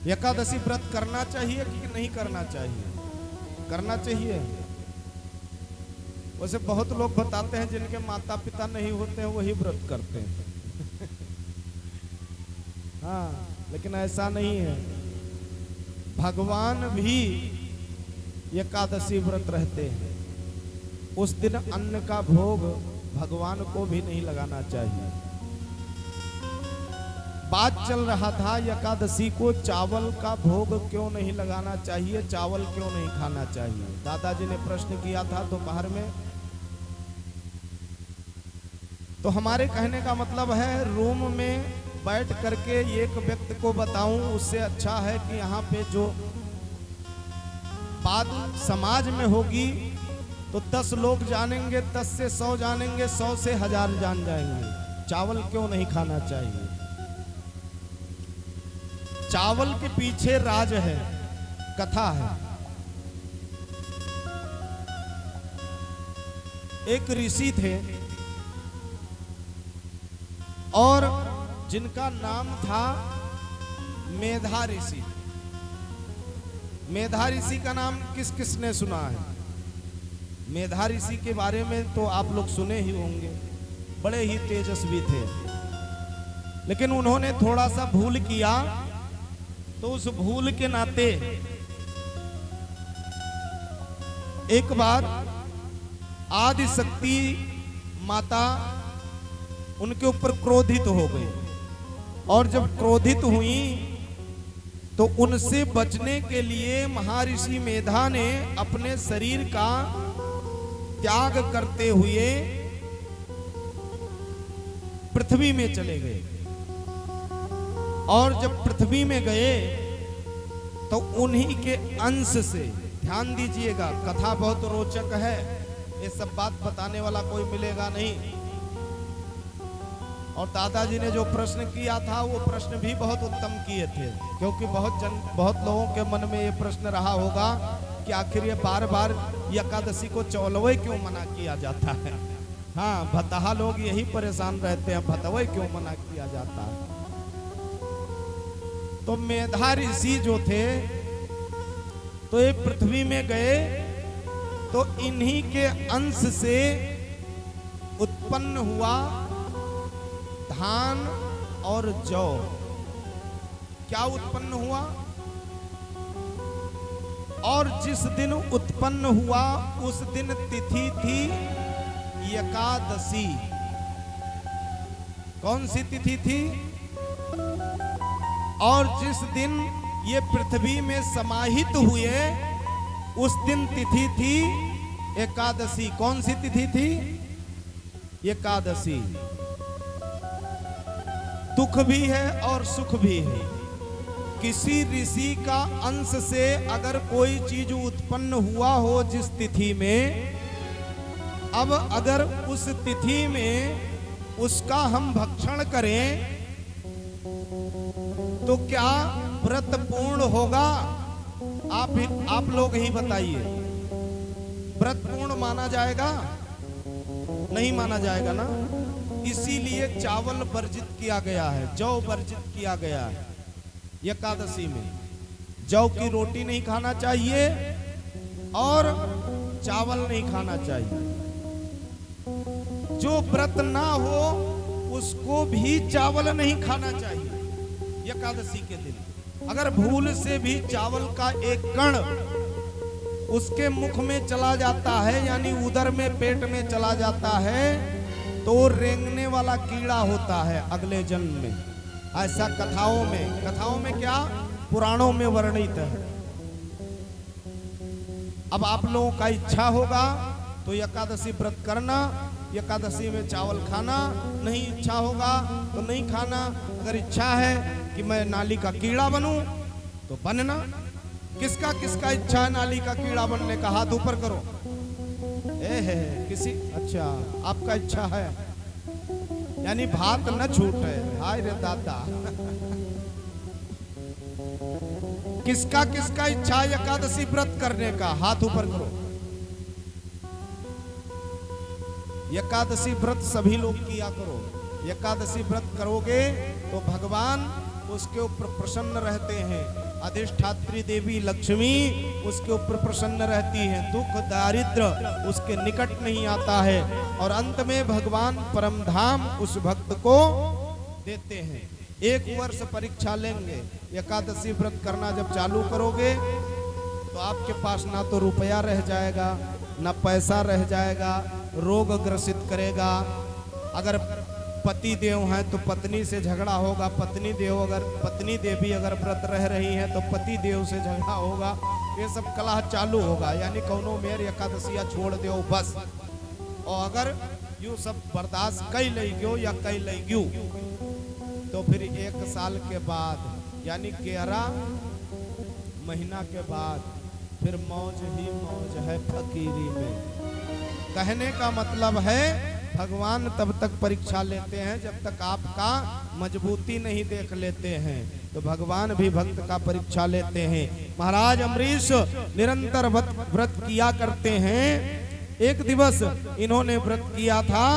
एकादशी व्रत करना चाहिए कि नहीं करना चाहिए? करना चाहिए। वैसे बहुत लोग बताते हैं जिनके माता पिता नहीं होते हैं वही व्रत करते हैं। हाँ, लेकिन ऐसा नहीं है। भगवान भी एकादशी व्रत रहते हैं। उस दिन अन्न का भोग भगवान को भी नहीं लगाना चाहिए। बात चल रहा था एकादशी को चावल का भोग क्यों नहीं लगाना चाहिए, चावल क्यों नहीं खाना चाहिए। दादाजी ने प्रश्न किया था दोपहर में। तो हमारे कहने का मतलब है रूम में बैठ करके एक व्यक्ति को बताऊं उससे अच्छा है कि यहाँ पे जो बात समाज में होगी तो 10 लोग जानेंगे, 10 से 100 जानेंगे, 100 से 1000 जान जाएंगे। चावल क्यों नहीं खाना चाहिए? चावल के पीछे राज है, कथा है। एक ऋषि थे और जिनका नाम था मेधा ऋषि। मेधा ऋषि का नाम किस किस ने सुना है? मेधा ऋषि के बारे में तो आप लोग सुने ही होंगे। बड़े ही तेजस्वी थे, लेकिन उन्होंने थोड़ा सा भूल किया। तो उस भूल के नाते एक बार आदि शक्ति माता उनके ऊपर क्रोधित हो गई। और जब क्रोधित हुई तो उनसे बचने के लिए महर्षि मेधा ने अपने शरीर का त्याग करते हुए पृथ्वी में चले गए। और जब पृथ्वी में गए तो उन्हीं के अंश से, ध्यान दीजिएगा कथा बहुत रोचक है, ये सब बात बताने वाला कोई मिलेगा नहीं। और दादाजी ने जो प्रश्न किया था वो प्रश्न भी बहुत उत्तम किए थे, क्योंकि बहुत लोगों के मन में ये प्रश्न रहा होगा कि आखिर ये बार बार एकादशी को चौलवे क्यों मना किया जाता है। हाँ, भतहा लोग यही परेशान रहते हैं, भतवे क्यों मना किया जाता है। तो मेधा ऋषि जो थे तो ये पृथ्वी में गए तो इन्हीं के अंश से उत्पन्न हुआ धान और जौ। क्या उत्पन्न हुआ? और जिस दिन उत्पन्न हुआ उस दिन तिथि थी एकादशी। कौन सी तिथि थी? और जिस दिन ये पृथ्वी में समाहित हुए उस दिन तिथि थी एकादशी। कौन सी तिथि थी? एकादशी। दुख भी है और सुख भी है। किसी ऋषि का अंश से अगर कोई चीज उत्पन्न हुआ हो जिस तिथि में, अब अगर उस तिथि में उसका हम भक्षण करें तो क्या व्रत पूर्ण होगा? आप लोग ही बताइए। व्रत पूर्ण माना जाएगा? नहीं माना जाएगा ना। इसीलिए चावल वर्जित किया गया है, जौ वर्जित किया गया है। एकादशी में जौ की रोटी नहीं खाना चाहिए और चावल नहीं खाना चाहिए। जो व्रत ना हो उसको भी चावल नहीं खाना चाहिए एकादशी के दिन। अगर भूल से भी चावल का एक कण उसके मुख में चला जाता है, यानी उदर में, पेट में चला जाता है, तो रेंगने वाला कीड़ा होता है अगले जन्म में। ऐसा कथाओं में क्या पुराणों में वर्णित है। अब आप लोगों का इच्छा होगा तो एकादशी व्रत करना, एकादशी में चावल खाना, नहीं इच्छा होगा तो नहीं खाना। अगर इच्छा है कि मैं नाली का कीड़ा बनूं तो बनना। किसका किसका इच्छा है नाली का कीड़ा बनने का? हाथ ऊपर करो। है किसी? अच्छा, आपका इच्छा है, यानी भात न छूटे। हाय रे दादा। किसका किसका इच्छा है एकादशी व्रत करने का? हाथ ऊपर करो। एकादशी व्रत सभी लोग किया करो। एकादशी व्रत करोगे तो भगवान उसके ऊपर प्रसन्न रहते हैं। अधिष्ठात्री देवी लक्ष्मी उसके ऊपर प्रसन्न रहती है। दुख दारिद्र उसके निकट नहीं आता है। और अंत में भगवान परम धाम उस भक्त को देते हैं। 1 वर्ष परीक्षा लेंगे। एकादशी व्रत करना जब चालू करोगे तो आपके पास ना तो रुपया रह जाएगा, ना पैसा रह जाएगा, रोग ग्रसित करेगा। अगर पति देव हैं तो पत्नी से झगड़ा होगा, पत्नी देवी अगर व्रत रह रही है तो पति देव से झगड़ा होगा। ये सब कलह चालू होगा, यानी कौनो मेर एकादशिया छोड़ दो बस। और अगर यूं सब बर्दाश्त कई लेग्यो या कई लेग्यू तो फिर 1 साल के बाद यानी 11 महीना के बाद फिर मौज ही मौज है फकीरी में। कहने का मतलब है भगवान तब तक परीक्षा लेते हैं जब तक आपका मजबूती नहीं देख लेते हैं। तो भगवान भी भक्त का परीक्षा लेते हैं। महाराज अम्बरीश निरंतर व्रत किया करते हैं। एक दिवस इन्होंने व्रत किया था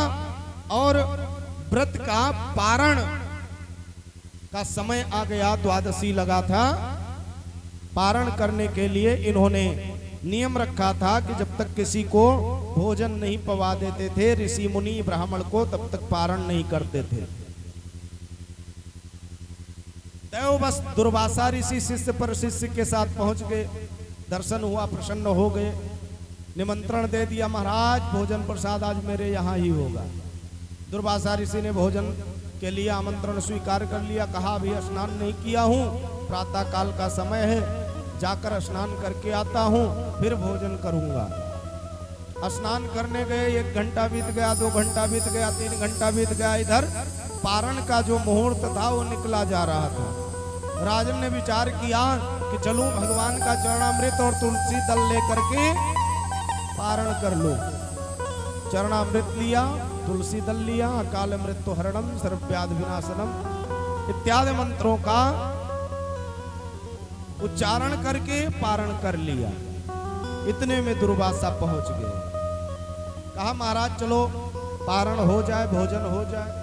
और व्रत का पारण का समय आ गया, द्वादशी लगा था। पारण करने के लिए इन्होंने नियम रखा था कि जब तक किसी को भोजन नहीं पवा देते थे, ऋषि मुनि ब्राह्मण को, तब तक पारण नहीं करते थे। तो बस दुर्वासा ऋषि शिष्य पर शिष्य के साथ पहुंच गए। दर्शन हुआ, प्रसन्न हो गए, निमंत्रण दे दिया, महाराज भोजन प्रसाद आज मेरे यहाँ ही होगा। दुर्वासा ऋषि ने भोजन के लिए आमंत्रण स्वीकार कर लिया। कहा अभी स्नान नहीं किया हूँ, प्रातः काल का समय है, जाकर स्नान करके आता हूँ, फिर भोजन करूंगा। स्नान करने गए, 1 घंटा बीत गया, 2 घंटा बीत गया, 3 घंटा बीत गया। इधर पारण का जो मुहूर्त था वो निकला जा रहा था। राजन ने विचार किया कि चलूं भगवान का चरणामृत और तुलसी दल लेकर के पारण कर लूं। चरणामृत लिया, तुलसी दल लिया, अकाल मृत्यु हरणम सर्वव्याधि विनाशनम इत्यादि मंत्रों का उच्चारण करके पारण कर लिया। इतने में दुर्वासा पहुंच गए। कहा महाराज चलो पारण हो जाए, भोजन हो जाए।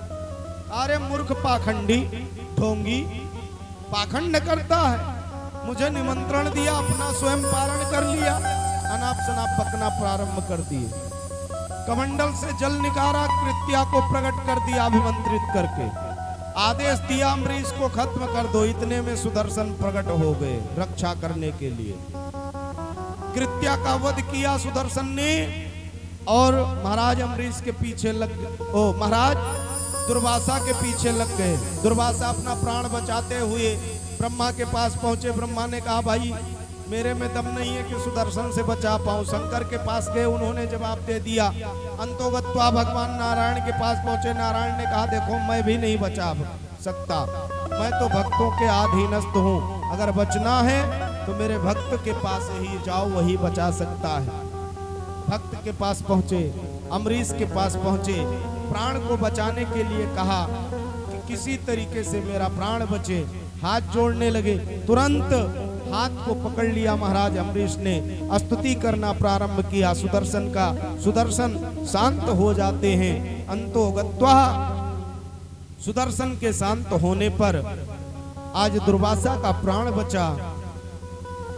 अरे मूर्ख पाखंडी, ढोंगी, पाखंड करता है। मुझे निमंत्रण दिया, अपना स्वयं पारण कर लिया, अनाप शनाप बकना प्रारंभ कर दिए। कमंडल से जल निकाला, कृत्या को प्रकट कर दिया अभिमंत्रित करके। आदेश दिया अम्बरीश को खत्म कर दो। इतने में सुदर्शन प्रकट हो गए रक्षा करने के लिए। कृत्या का वध किया सुदर्शन ने और महाराज अम्बरीश के पीछे महाराज दुर्वासा के पीछे लग गए। दुर्वासा अपना प्राण बचाते हुए ब्रह्मा के पास पहुंचे। ब्रह्मा ने कहा भाई मेरे में दम नहीं है कि सुदर्शन से बचा पाऊं। शंकर के पास गए, उन्होंने जवाब दे दिया। अंतोगत्वा भगवान नारायण के पास पहुंचे। नारायण ने कहा देखो मैं भी नहीं बचा सकता, मैं तो भक्तों के अधीनस्थ हूँ। अगर बचना है तो मेरे भक्त के पास ही जाओ, वही बचा सकता है। भक्त के पास पहुंचे, अम्बरीश के पास पहुंचे, प्राण को बचाने के लिए कहा कि किसी तरीके से मेरा प्राण बचे। हाथ जोड़ने लगे, तुरंत हाथ को पकड़ लिया महाराज अम्बरीश ने, स्तुति करना प्रारंभ किया सुदर्शन का। सुदर्शन शांत हो जाते हैं। अंतोगत्वा सुदर्शन के शांत होने पर आज दुर्वासा का प्राण बचा।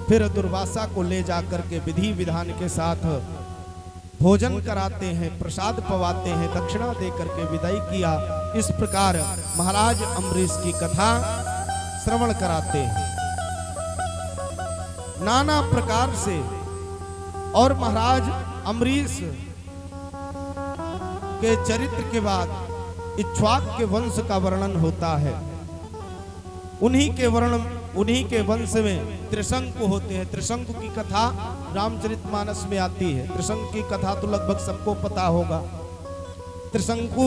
फिर दुर्वासा को ले जाकर के विधि विधान के साथ भोजन कराते हैं, प्रसाद पवाते हैं, दक्षिणा दे करके विदाई किया। इस प्रकार महाराज अम्बरीश की कथा श्रवण कराते हैं नाना प्रकार से। और महाराज अम्बरीश के चरित्र के बाद इक्ष्वाक के वंश का वर्णन होता है। उन्हीं के उन्हीं के वंश में त्रिशंकु होते हैं। त्रिशंकु की कथा रामचरितमानस में आती है। त्रिशंकु की कथा तो लगभग सबको पता होगा। त्रिशंकु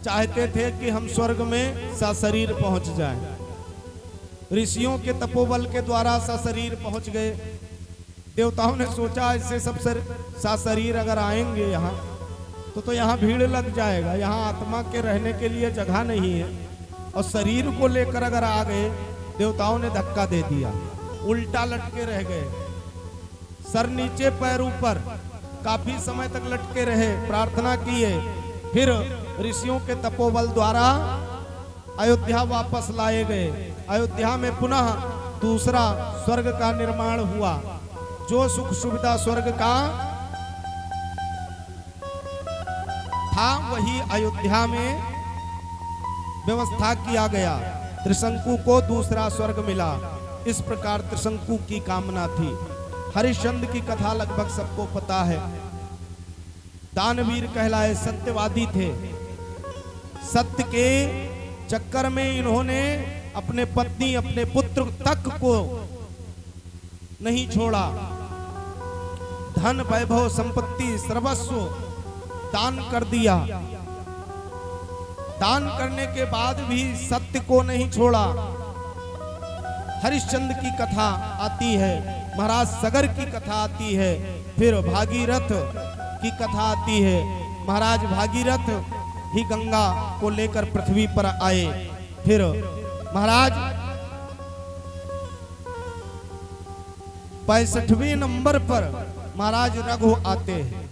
चाहते थे कि हम स्वर्ग में सशरीर पहुंच जाएं। ऋषियों के तपोबल के द्वारा सशरीर पहुंच गए। देवताओं ने सोचा इससे सब सशरीर अगर आएंगे यहाँ तो यहाँ भीड़ लग जाएगा, यहाँ आत्मा के रहने के लिए जगह नहीं है। और शरीर को लेकर अगर आ गए, देवताओं ने धक्का दे दिया, उल्टा लटके रह गए, सर नीचे पैर ऊपर, काफी समय तक लटके रहे, प्रार्थना किए। फिर ऋषियों के तपोबल द्वारा अयोध्या वापस लाए गए। अयोध्या में पुनः दूसरा स्वर्ग का निर्माण हुआ। जो सुख सुविधा स्वर्ग का था वही अयोध्या में व्यवस्था किया गया। त्रिशंकु को दूसरा स्वर्ग मिला। इस प्रकार त्रिशंकु की कामना थी। हरिश्चंद्र की कथा लगभग सबको पता है। दानवीर कहलाए, सत्यवादी थे। सत्य के चक्कर में इन्होंने अपने पत्नी अपने पुत्र तक को नहीं छोड़ा। धन वैभव संपत्ति सर्वस्व दान कर दिया। दान करने के बाद भी सत्य को नहीं छोड़ा। हरिश्चंद्र की कथा आती है, महाराज सगर की कथा आती है, फिर भागीरथ की कथा आती है। महाराज भागीरथ ही गंगा को लेकर पृथ्वी पर आए। फिर महाराज 65वें नंबर पर महाराज रघु आते हैं।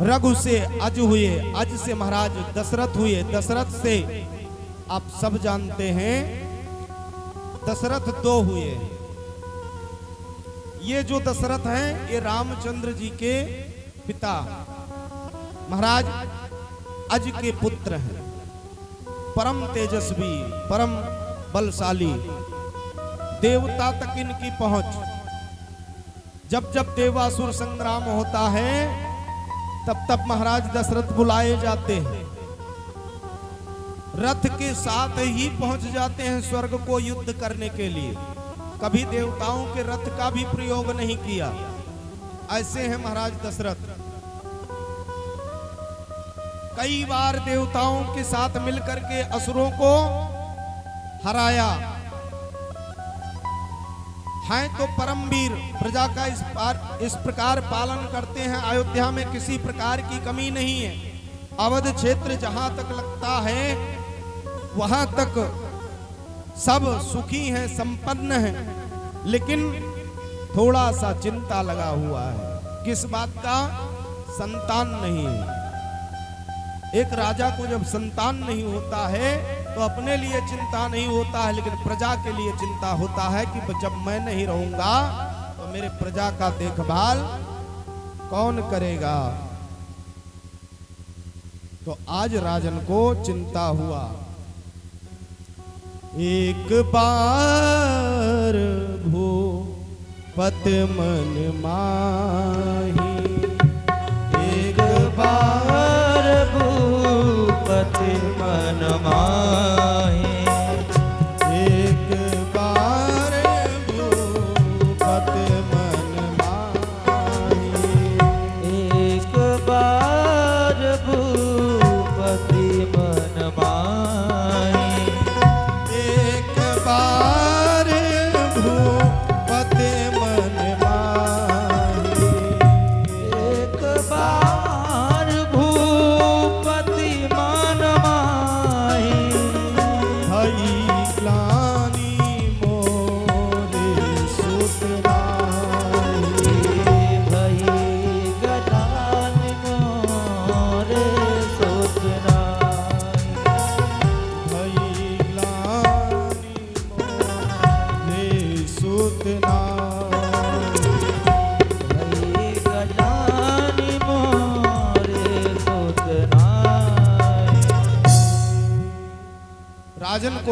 रघु से अज हुए, अज से महाराज दशरथ हुए, दशरथ से आप सब जानते हैं दशरथ 2 हुए। ये जो दशरथ हैं ये रामचंद्र जी के पिता महाराज अज के पुत्र हैं। परम तेजस्वी, परम बलशाली, देवता तक इनकी पहुंच। जब जब देवासुर संग्राम होता है तब तब महाराज दशरथ बुलाए जाते हैं। रथ के साथ ही पहुंच जाते हैं स्वर्ग को युद्ध करने के लिए। कभी देवताओं के रथ का भी प्रयोग नहीं किया। ऐसे हैं महाराज दशरथ। कई बार देवताओं के साथ मिलकर के असुरों को हराया हैं। तो परमवीर प्रजा का इस प्रकार पालन करते हैं। अयोध्या में किसी प्रकार की कमी नहीं है। अवध क्षेत्र जहां तक लगता है वहां तक सब सुखी हैं, संपन्न हैं। लेकिन थोड़ा सा चिंता लगा हुआ है। किस बात का? संतान नहीं है। एक राजा को जब संतान नहीं होता है तो अपने लिए चिंता नहीं होता है, लेकिन प्रजा के लिए चिंता होता है कि जब मैं नहीं रहूंगा तो मेरे प्रजा का देखभाल कौन करेगा। तो आज राजन को चिंता हुआ। एक बार भूपत मन माही, एक बार भूपत मन माही, एक बार भूपत मन माही, एक बार भूपति मन माही, एक बार भूपत मन माही, एक बार भूपति मन माही। भई ग्लानि मोरे सुत नाहि, भई गलान मोरे सुत नाहि, भई ग्लानि मोरे सुत नाहि। भई गलान मोरे सुत नाहि। राजन को